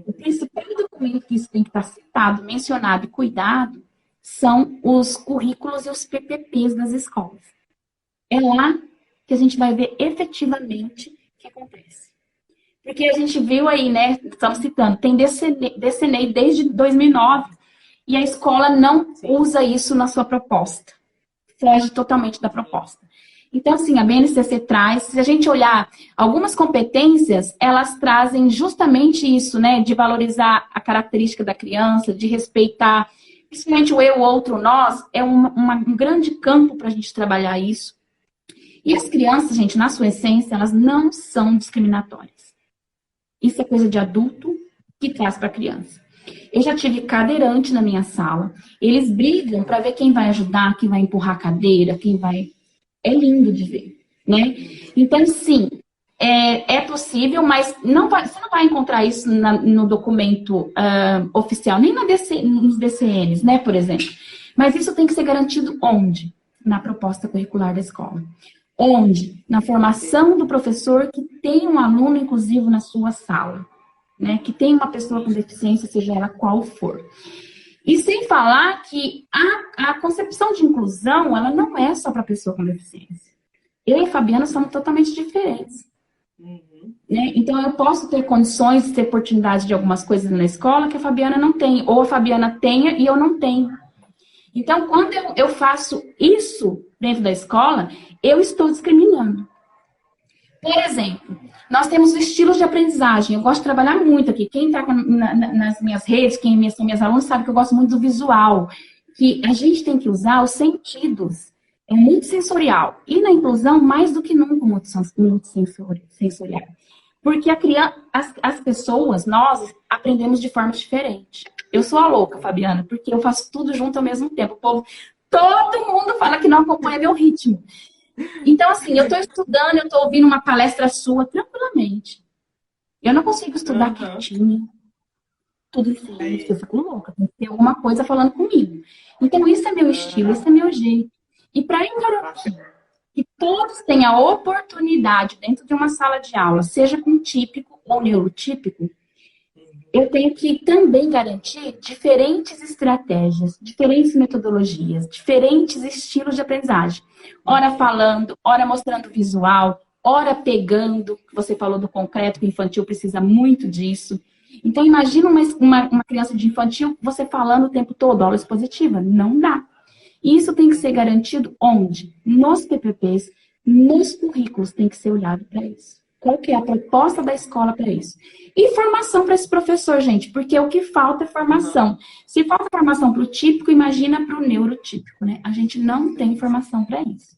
O principal documento que isso tem que estar citado, mencionado e cuidado são os currículos e os PPPs das escolas. É lá que a gente vai ver efetivamente o que acontece. Porque a gente viu aí, né, estamos citando, tem DCNEI desde 2009, e a escola não usa isso na sua proposta. Foge totalmente da proposta. Então, assim, a BNCC traz, se a gente olhar algumas competências, elas trazem justamente isso, né? De valorizar a característica da criança, de respeitar, principalmente o eu, o outro, o nós, é um grande campo para a gente trabalhar isso. E as crianças, gente, na sua essência, elas não são discriminatórias. Isso é coisa de adulto que traz para a criança. Eu já tive cadeirante na minha sala. Eles brigam para ver quem vai ajudar, quem vai empurrar a cadeira, quem vai... É lindo de ver, né? Então, sim, é possível, mas você não vai encontrar isso no documento oficial, nem nos DCNs, né, por exemplo. Mas isso tem que ser garantido onde? Na proposta curricular da escola. Onde? Na formação do professor que tem um aluno inclusivo na sua sala. Né, que tem uma pessoa com deficiência, seja ela qual for. E sem falar que a concepção de inclusão, ela não é só para pessoa com deficiência. Eu e a Fabiana somos totalmente diferentes. Né? Então, eu posso ter condições de ter oportunidade de algumas coisas na escola que a Fabiana não tem, ou a Fabiana tenha e eu não tenho. Então, quando eu faço isso dentro da escola, eu estou discriminando. Por exemplo, nós temos estilos de aprendizagem. Eu gosto de trabalhar muito aqui. Quem está nas minhas redes, quem são minhas alunos, sabe que eu gosto muito do visual. Que a gente tem que usar os sentidos. É muito sensorial. E na inclusão, mais do que nunca, muito sensorial. Porque as pessoas, nós, aprendemos de forma diferente. Eu sou a louca, Fabiana, porque eu faço tudo junto ao mesmo tempo. O povo, todo mundo fala que não acompanha meu ritmo. Então, assim, eu estou estudando, eu estou ouvindo uma palestra sua tranquilamente. Eu não consigo estudar quietinho, tudo em silêncio, eu fico louca. Tem que ter alguma coisa falando comigo. Então, isso é meu estilo, isso é meu jeito. E para eu garantir que todos tenham a oportunidade dentro de uma sala de aula, seja com típico ou neurotípico, eu tenho que também garantir diferentes estratégias, diferentes metodologias, diferentes estilos de aprendizagem. Ora falando, ora mostrando visual, ora pegando, que você falou do concreto, que o infantil precisa muito disso. Então, imagina uma criança de infantil, você falando o tempo todo, aula expositiva. Não dá. E isso tem que ser garantido onde? Nos PPPs, nos currículos tem que ser olhado para isso. Qual que é a proposta da escola para isso? E formação para esse professor, gente, porque o que falta é formação. Se falta formação para o típico, imagina para o neurotípico, né? A gente não tem formação para isso.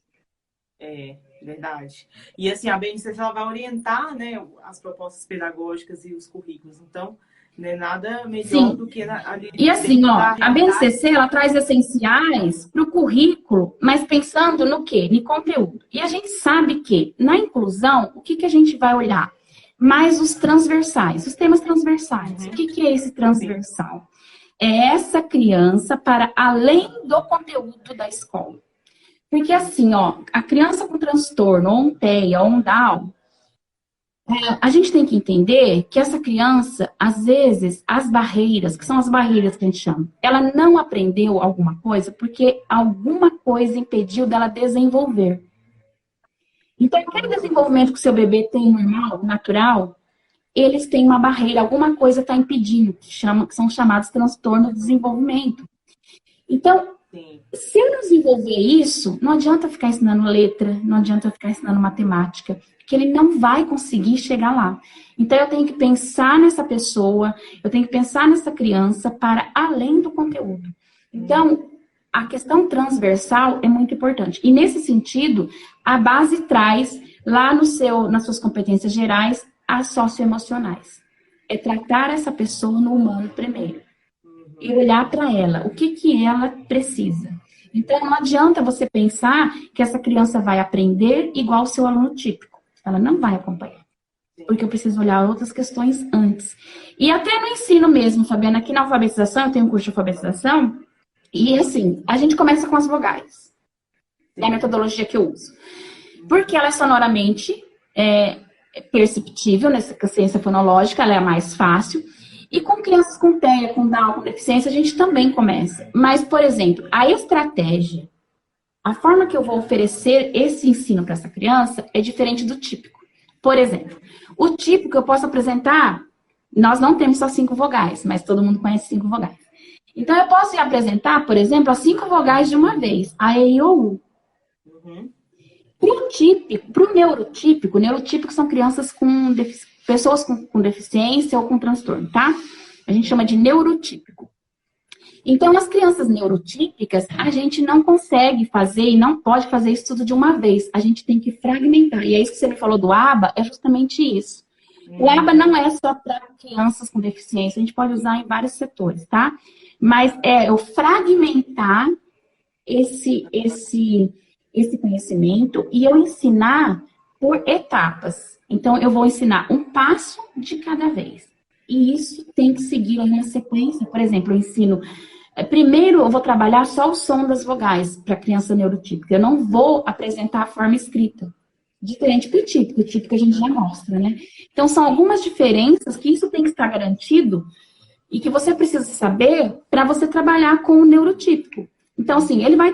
É, verdade. E assim, a BNCC ela vai orientar, né, as propostas pedagógicas e os currículos. Então, não é nada melhor do que ali. E assim, ó, a BNCC ela traz essenciais para o currículo, mas pensando no quê? No conteúdo. E a gente sabe que na inclusão, o que a gente vai olhar? Mais os transversais, os temas transversais. O que é esse transversal? É essa criança para além do conteúdo da escola. Porque assim, ó, a criança com transtorno, ou um TEA, ou um Down, a gente tem que entender que essa criança, às vezes, as barreiras, que são as barreiras que a gente chama, ela não aprendeu alguma coisa porque alguma coisa impediu dela desenvolver. Então, aquele desenvolvimento que o seu bebê tem normal, natural, eles têm uma barreira, alguma coisa está impedindo, que são chamados transtornos de desenvolvimento. Então, se eu não desenvolver isso, não adianta ficar ensinando letra, não adianta ficar ensinando matemática, que ele não vai conseguir chegar lá. Então, eu tenho que pensar nessa pessoa, eu tenho que pensar nessa criança para além do conteúdo. Então, a questão transversal é muito importante. E nesse sentido, a base traz lá nas suas competências gerais as socioemocionais. É tratar essa pessoa no humano primeiro. E olhar para ela, o que ela precisa. Então, não adianta você pensar que essa criança vai aprender igual o seu aluno típico. Ela não vai acompanhar. Porque eu preciso olhar outras questões antes. E até no ensino mesmo, Fabiana, aqui na alfabetização, eu tenho um curso de alfabetização, e assim, a gente começa com as vogais. É a metodologia que eu uso. Porque ela é sonoramente perceptível, nessa ciência fonológica, ela é a mais fácil. E com crianças com TEA, com Down, com deficiência, a gente também começa. Mas, por exemplo, a estratégia, a forma que eu vou oferecer esse ensino para essa criança é diferente do típico. Por exemplo, o típico eu posso apresentar, nós não temos só 5 vogais, mas todo mundo conhece 5 vogais. Então, eu posso apresentar, por exemplo, as 5 vogais de uma vez, a, E, I, O, U. Para o neurotípico são crianças com pessoas com deficiência ou com transtorno, tá? A gente chama de neurotípico. Então, as crianças neurotípicas, a gente não consegue fazer e não pode fazer isso tudo de uma vez. A gente tem que fragmentar. E é isso que você me falou do ABA, é justamente isso. O ABA não é só para crianças com deficiência, a gente pode usar em vários setores, tá? Mas é eu fragmentar esse conhecimento e eu ensinar por etapas. Então, eu vou ensinar um passo de cada vez. E isso tem que seguir uma sequência. Por exemplo, eu ensino... Primeiro, eu vou trabalhar só o som das vogais para a criança neurotípica. Eu não vou apresentar a forma escrita. Diferente do típico. O típico a gente já mostra, né? Então, são algumas diferenças que isso tem que estar garantido e que você precisa saber para você trabalhar com o neurotípico. Então, assim, ele vai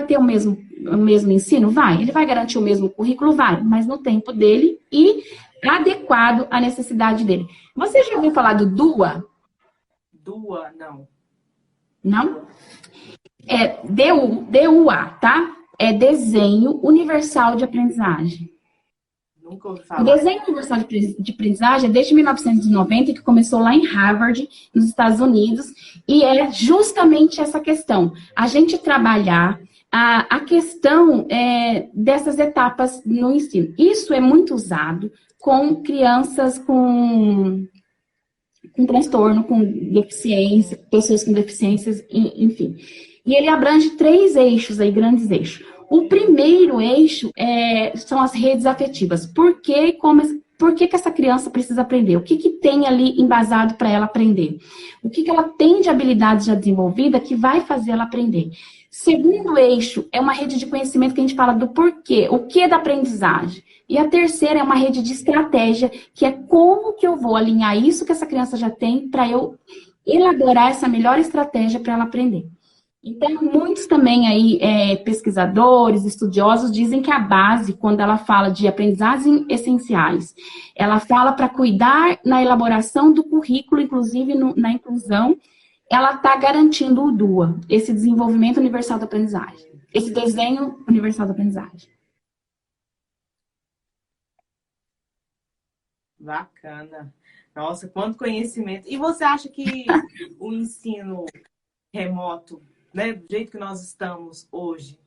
ter o mesmo ensino? Vai. Ele vai garantir o mesmo currículo? Vai. Mas no tempo dele e adequado à necessidade dele. Você já ouviu falar do DUA? DUA, não. Não? É DUA, tá? É Desenho Universal de Aprendizagem. Nunca ouvi falar. O Desenho Universal de Aprendizagem é desde 1990, que começou lá em Harvard, nos Estados Unidos, e é justamente essa questão. A gente trabalhar a questão dessas etapas no ensino. Isso é muito usado com crianças com transtorno, com deficiência, pessoas com deficiências, enfim. E ele abrange 3 eixos aí, grandes eixos. O primeiro eixo são as redes afetivas. Por que essa criança precisa aprender? O que tem ali embasado para ela aprender? O que ela tem de habilidade já desenvolvida que vai fazer ela aprender? Segundo eixo é uma rede de conhecimento que a gente fala do porquê, o que da aprendizagem. E a terceira é uma rede de estratégia, que é como que eu vou alinhar isso que essa criança já tem para eu elaborar essa melhor estratégia para ela aprender. Então, muitos também aí, pesquisadores, estudiosos, dizem que a base, quando ela fala de aprendizagens essenciais, ela fala para cuidar na elaboração do currículo, inclusive na inclusão, ela está garantindo o DUA, esse desenvolvimento universal da aprendizagem, esse desenho universal da aprendizagem. Bacana. Nossa, quanto conhecimento. E você acha que o ensino remoto, né, do jeito que nós estamos hoje,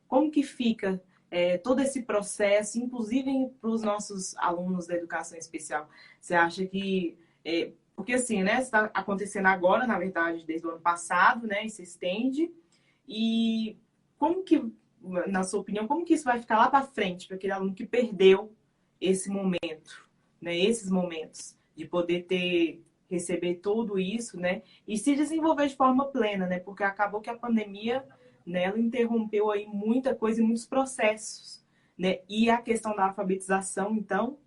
como que fica todo esse processo, inclusive para os nossos alunos da educação especial? Você acha que... porque assim, né, está acontecendo agora, na verdade, desde o ano passado, né, e se estende. E como que, na sua opinião, como que isso vai ficar lá para frente, para aquele aluno que perdeu esse momento, né, esses momentos de poder receber tudo isso, né, e se desenvolver de forma plena, né, porque acabou que a pandemia, né, ela interrompeu aí muita coisa e muitos processos, né, e a questão da alfabetização, então,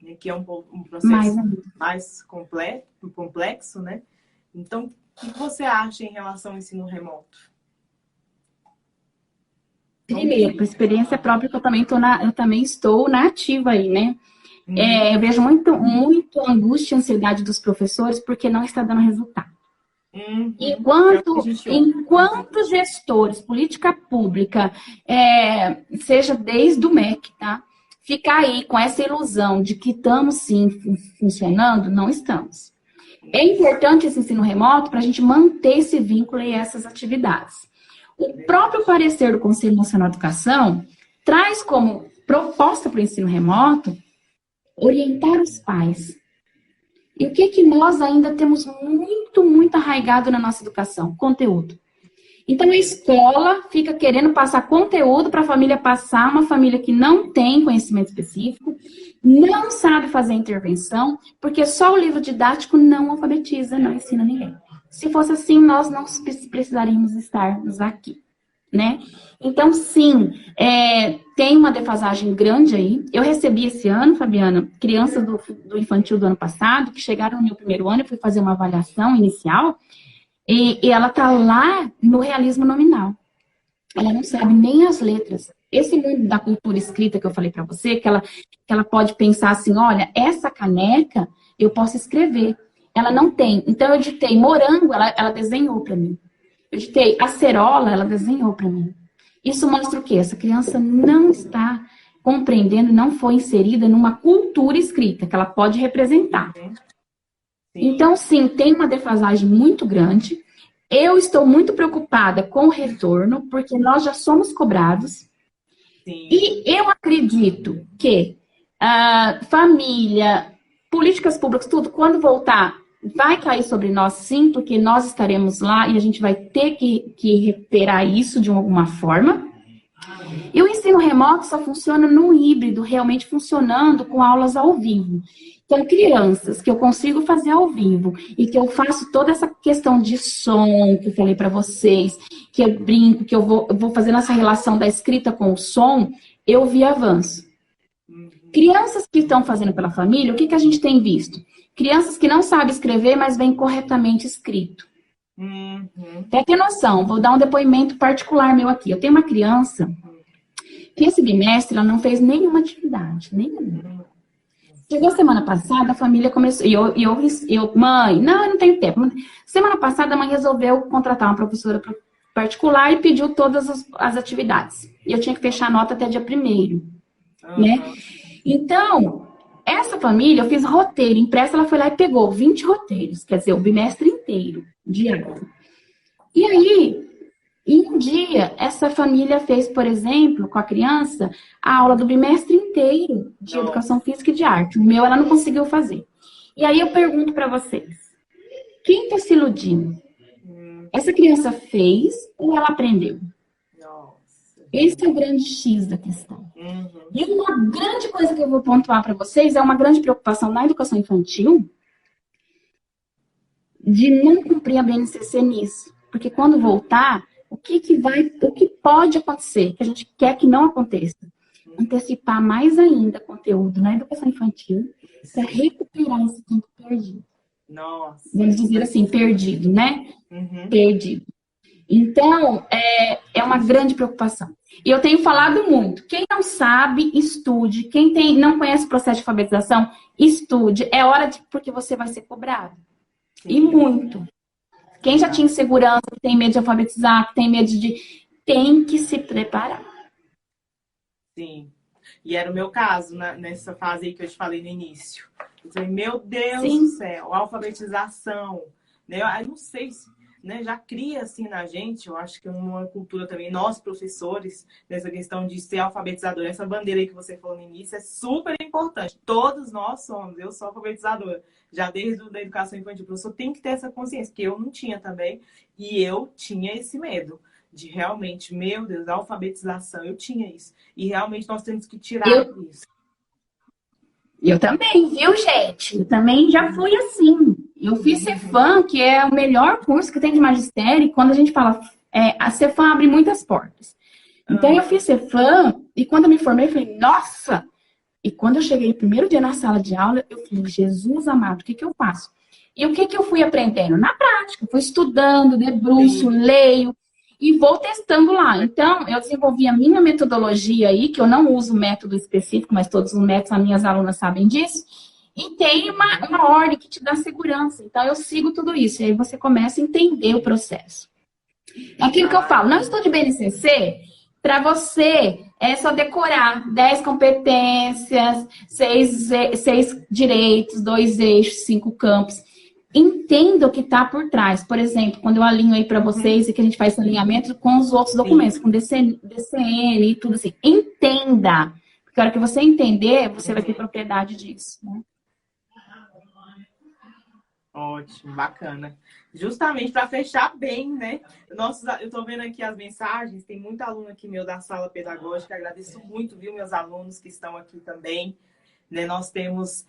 né, que é um processo mais complexo, né, então, o que você acha em relação ao ensino remoto? Primeiro, por experiência própria, que eu também estou na ativa aí, né? Eu vejo muito angústia e ansiedade dos professores porque não está dando resultado. Enquanto gestores, política pública, seja desde o MEC, tá? Ficar aí com essa ilusão de que estamos sim funcionando, não estamos. É importante esse ensino remoto para a gente manter esse vínculo e essas atividades. O próprio parecer do Conselho Nacional de Educação traz como proposta para o ensino remoto orientar os pais. E o que nós ainda temos muito arraigado na nossa educação? Conteúdo. Então, a escola fica querendo passar conteúdo para a família passar, uma família que não tem conhecimento específico, não sabe fazer intervenção, porque só o livro didático não alfabetiza, não ensina ninguém. Se fosse assim, nós não precisaríamos estarmos aqui, né? Então, sim, tem uma defasagem grande aí. Eu recebi esse ano, Fabiana, crianças do infantil do ano passado, que chegaram no meu primeiro ano, eu fui fazer uma avaliação inicial, e ela está lá no realismo nominal. Ela não sabe nem as letras. Esse mundo da cultura escrita que eu falei para você, que ela pode pensar assim, olha, essa caneca eu posso escrever. Ela não tem. Então, eu ditei morango, ela desenhou para mim. Eu ditei acerola, ela desenhou para mim. Isso mostra o quê? Essa criança não está compreendendo, não foi inserida numa cultura escrita, que ela pode representar. Então, sim, tem uma defasagem muito grande. Eu estou muito preocupada com o retorno, porque nós já somos cobrados. Sim. E eu acredito que família, políticas públicas, tudo, quando voltar, vai cair sobre nós, sim, porque nós estaremos lá e a gente vai ter que recuperar isso de alguma forma. E o ensino remoto só funciona no híbrido, realmente funcionando com aulas ao vivo. Então, crianças que eu consigo fazer ao vivo e que eu faço toda essa questão de som que eu falei para vocês, que eu brinco, que eu vou fazendo essa relação da escrita com o som, eu vi avanço. Crianças que estão fazendo pela família, o que a gente tem visto? Crianças que não sabem escrever, mas vêm corretamente escrito. Pra ter noção, vou dar um depoimento particular meu aqui. Eu tenho uma criança que esse bimestre ela não fez nenhuma atividade, nenhuma. Chegou semana passada, a família começou... E eu mãe, não, eu não tenho tempo. Semana passada, a mãe resolveu contratar uma professora particular e pediu todas as atividades. E eu tinha que fechar a nota até dia 1º, né? Então, essa família, eu fiz roteiro impresso, ela foi lá e pegou 20 roteiros, quer dizer, o bimestre inteiro, diário. E aí, em um dia, essa família fez, por exemplo, com a criança, a aula do bimestre inteiro de educação física e de arte. O meu, ela não conseguiu fazer. E aí eu pergunto para vocês, quem está se iludindo? Essa criança fez ou ela aprendeu? Esse é o grande X da questão. E uma grande coisa que eu vou pontuar para vocês é uma grande preocupação na educação infantil de não cumprir a BNCC nisso. Porque quando voltar, o que pode acontecer, que a gente quer que não aconteça? Antecipar mais ainda conteúdo na educação infantil para recuperar esse tempo perdido. Nossa. Vamos dizer assim, perdido, né? Perdido. Então, é uma grande preocupação. E eu tenho falado muito. Quem não sabe, estude. Quem não conhece o processo de alfabetização, estude. É hora porque você vai ser cobrado. Sim. E muito. Quem já tinha insegurança, que tem medo de alfabetizar, que tem medo tem que se preparar. Sim. E era o meu caso, nessa fase aí que eu te falei no início. Eu falei, meu Deus Sim. do céu, alfabetização. Né? Eu não sei se... Né, já cria assim na gente, eu acho que uma cultura também, nós professores, nessa questão de ser alfabetizador, essa bandeira aí que você falou no início é super importante. Todos nós somos, eu sou alfabetizadora, já desde a educação infantil. O professor tem que ter essa consciência, que eu não tinha também, e eu tinha esse medo de realmente, meu Deus, a alfabetização, eu tinha isso. E realmente nós temos que tirar isso. Eu também, viu, gente? Eu também já fui assim. Eu fiz Cefam, que é o melhor curso que tem de magistério, e quando a gente fala, a Cefam abre muitas portas. Então, eu fiz Cefam, e quando eu me formei, eu falei, nossa! E quando eu cheguei no primeiro dia na sala de aula, eu falei, Jesus amado, o que eu faço? E o que eu fui aprendendo? Na prática, fui estudando, debruço, leio, e vou testando lá. Então, eu desenvolvi a minha metodologia aí, que eu não uso método específico, mas todos os métodos, as minhas alunas sabem disso. E tem uma ordem que te dá segurança. Então, eu sigo tudo isso. E aí você começa a entender o processo. Aquilo que eu falo, não estude BNCC para você só decorar 10 competências, 6 direitos, 2 eixos, 5 campos. entenda o que está por trás. Por exemplo, quando eu alinho aí para vocês e que a gente faz esse alinhamento com os outros documentos, com DCN e tudo assim, entenda. Porque a hora que você entender, você vai ter propriedade disso, né? Ótimo, bacana. Justamente para fechar bem, né? Eu estou vendo aqui as mensagens, tem muito aluno aqui meu da sala pedagógica, agradeço muito, viu, meus alunos que estão aqui também. Né? Nós temos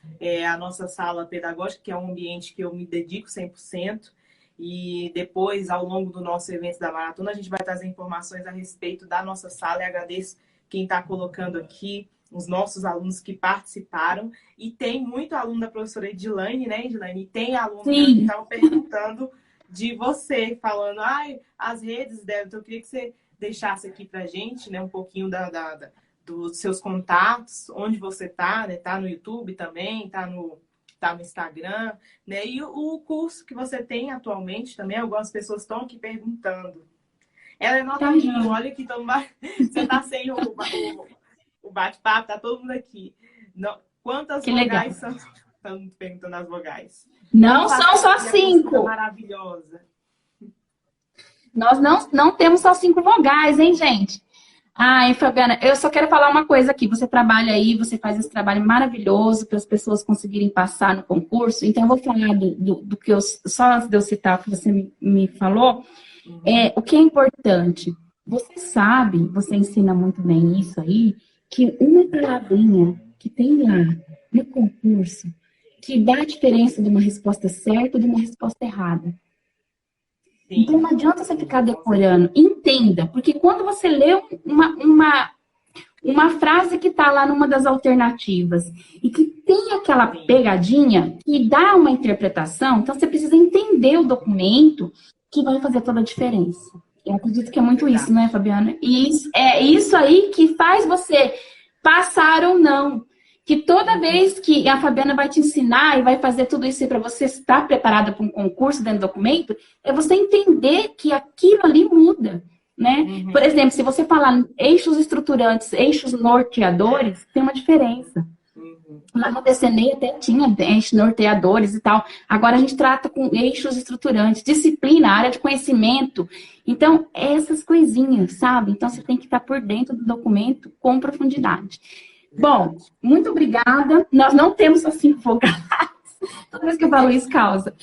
a nossa sala pedagógica, que é um ambiente que eu me dedico 100%. E depois, ao longo do nosso evento da maratona, a gente vai trazer informações a respeito da nossa sala. E agradeço quem está colocando aqui, os nossos alunos que participaram. E tem muito aluno da professora Edilane, né, Edilane? E tem aluno que estavam perguntando de você, falando, as redes dela. Então, eu queria que você deixasse aqui para a gente, né, um pouquinho dos seus contatos, onde você tá, né? Tá no YouTube também, tá no Instagram, né? E o curso que você tem atualmente também, algumas pessoas estão aqui perguntando. Ela é nota 1, olha que você tá sem o bate-papo, tá todo mundo aqui. Quantas vogais são? Estão perguntando as vogais. Não são só 5. Maravilhosa. Nós não temos só 5 vogais, hein, gente? Ai, Fabiana, eu só quero falar uma coisa aqui. Você trabalha aí, você faz esse trabalho maravilhoso para as pessoas conseguirem passar no concurso. Então, eu vou falar do que só antes de eu citar o que você me falou. O que é importante? Você sabe, você ensina muito bem isso aí, que uma palavrinha que tem lá no concurso que dá a diferença de uma resposta certa ou de uma resposta errada. Sim. Então, não adianta você ficar decorando. Entenda, porque quando você lê uma frase que está lá numa das alternativas e que tem aquela pegadinha que dá uma interpretação, então você precisa entender o documento que vai fazer toda a diferença. Eu acredito que é muito isso, né, Fabiana? E é isso aí que faz você passar ou não. Que toda vez que a Fabiana vai te ensinar e vai fazer tudo isso para você estar preparada para um concurso dentro do documento, é você entender que aquilo ali muda, né? Por exemplo, se você falar eixos estruturantes, eixos norteadores, tem uma diferença. Lá no DCNE até tinha eixos norteadores e tal. Agora a gente trata com eixos estruturantes, disciplina, área de conhecimento. Então, essas coisinhas, sabe? Então, você tem que estar por dentro do documento com profundidade. Bom, muito obrigada. Nós não temos só 5 vogais. Toda vez que eu falo isso, causa.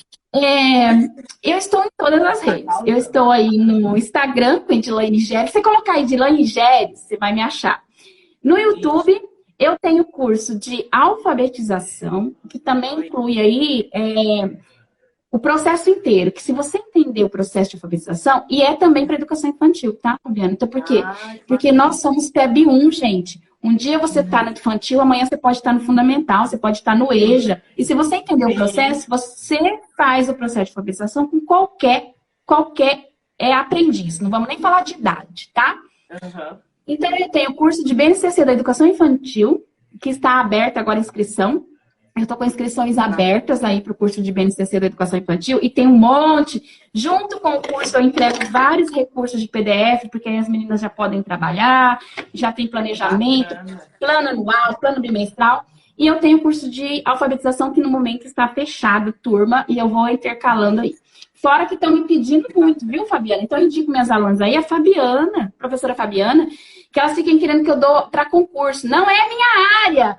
Eu estou em todas as redes. Eu estou aí no Instagram com Edilane Geres. Se você colocar Edilane Geres, você vai me achar. No YouTube, eu tenho curso de alfabetização, que também inclui aí o processo inteiro. Que se você entender o processo de alfabetização, e é também para educação infantil, tá, Fabiana? Então, por quê? Porque nós somos PEB 1, gente. Um dia você está no infantil, amanhã você pode estar no fundamental, você pode estar no EJA. E se você entender o processo, você faz o processo de alfabetização com qualquer aprendiz. Não vamos nem falar de idade, tá? Então, eu tenho o curso de BNCC da Educação Infantil, que está aberto agora a inscrição. Eu estou com inscrições abertas aí para o curso de BNCC da Educação Infantil e tem um monte. Junto com o curso eu entrego vários recursos de PDF, porque aí as meninas já podem trabalhar, já tem planejamento, plano anual, plano bimestral. E eu tenho o curso de alfabetização que no momento está fechado, turma, e eu vou intercalando aí. Fora que estão me pedindo muito, viu, Fabiana? Então eu indico minhas alunas aí, a Fabiana, professora Fabiana, que elas fiquem querendo que eu dou para concurso. Não é minha área!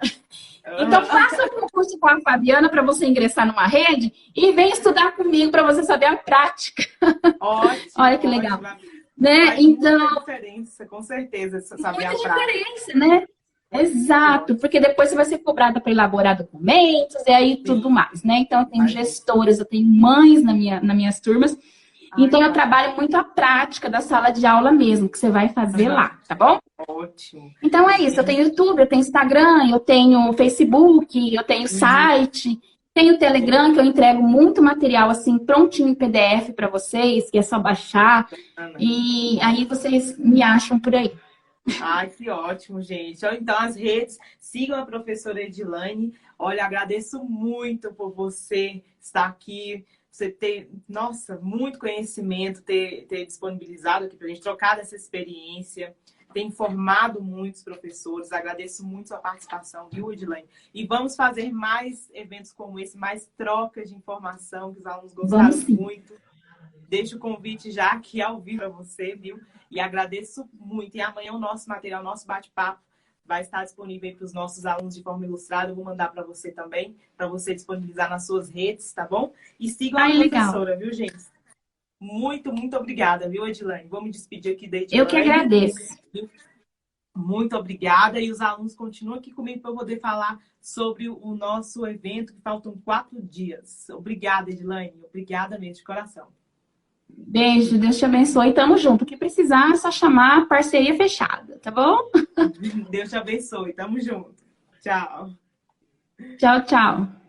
Então, faça um concurso com a Fabiana para você ingressar numa rede e vem estudar comigo para você saber a prática. Ótimo. Olha que legal. Né? Então, muita diferença, com certeza, saber a prática. Muita diferença, né? Exato, porque depois você vai ser cobrada para elaborar documentos e aí tudo mais, né? Então, eu tenho gestoras, eu tenho mães nas minhas turmas. Então, eu trabalho muito a prática da sala de aula mesmo, que você vai fazer lá, tá bom? Ótimo. Então, é isso. Eu tenho YouTube, eu tenho Instagram, eu tenho Facebook, eu tenho site, tenho Telegram, que eu entrego muito material, assim, prontinho em PDF para vocês, que é só baixar. E aí, vocês me acham por aí. Ai, que ótimo, gente. Então, as redes, sigam a professora Edilane. Olha, agradeço muito por você estar aqui. Você ter, nossa, muito conhecimento, ter disponibilizado aqui para a gente trocar dessa experiência. tem formado muitos professores. Agradeço muito sua participação, viu, Edilane? E vamos fazer mais eventos como esse, mais trocas de informação, que os alunos gostaram muito. Deixo o convite já aqui ao vivo para você, viu? E agradeço muito. E amanhã o nosso material, nosso bate-papo, vai estar disponível para os nossos alunos de forma ilustrada. Eu vou mandar para você também, para você disponibilizar nas suas redes, tá bom? E sigam a professora, viu, gente? Muito, muito obrigada, viu, Edilane? Vou me despedir aqui da Edilane. Eu que agradeço. Muito obrigada. E os alunos continuam aqui comigo para eu poder falar sobre o nosso evento, que faltam 4 dias. Obrigada, Edilane. Obrigada mesmo, de coração. Beijo, Deus te abençoe. Tamo junto. O que precisar, é só chamar, parceria fechada, tá bom? Deus te abençoe. Tamo junto. Tchau. Tchau, tchau.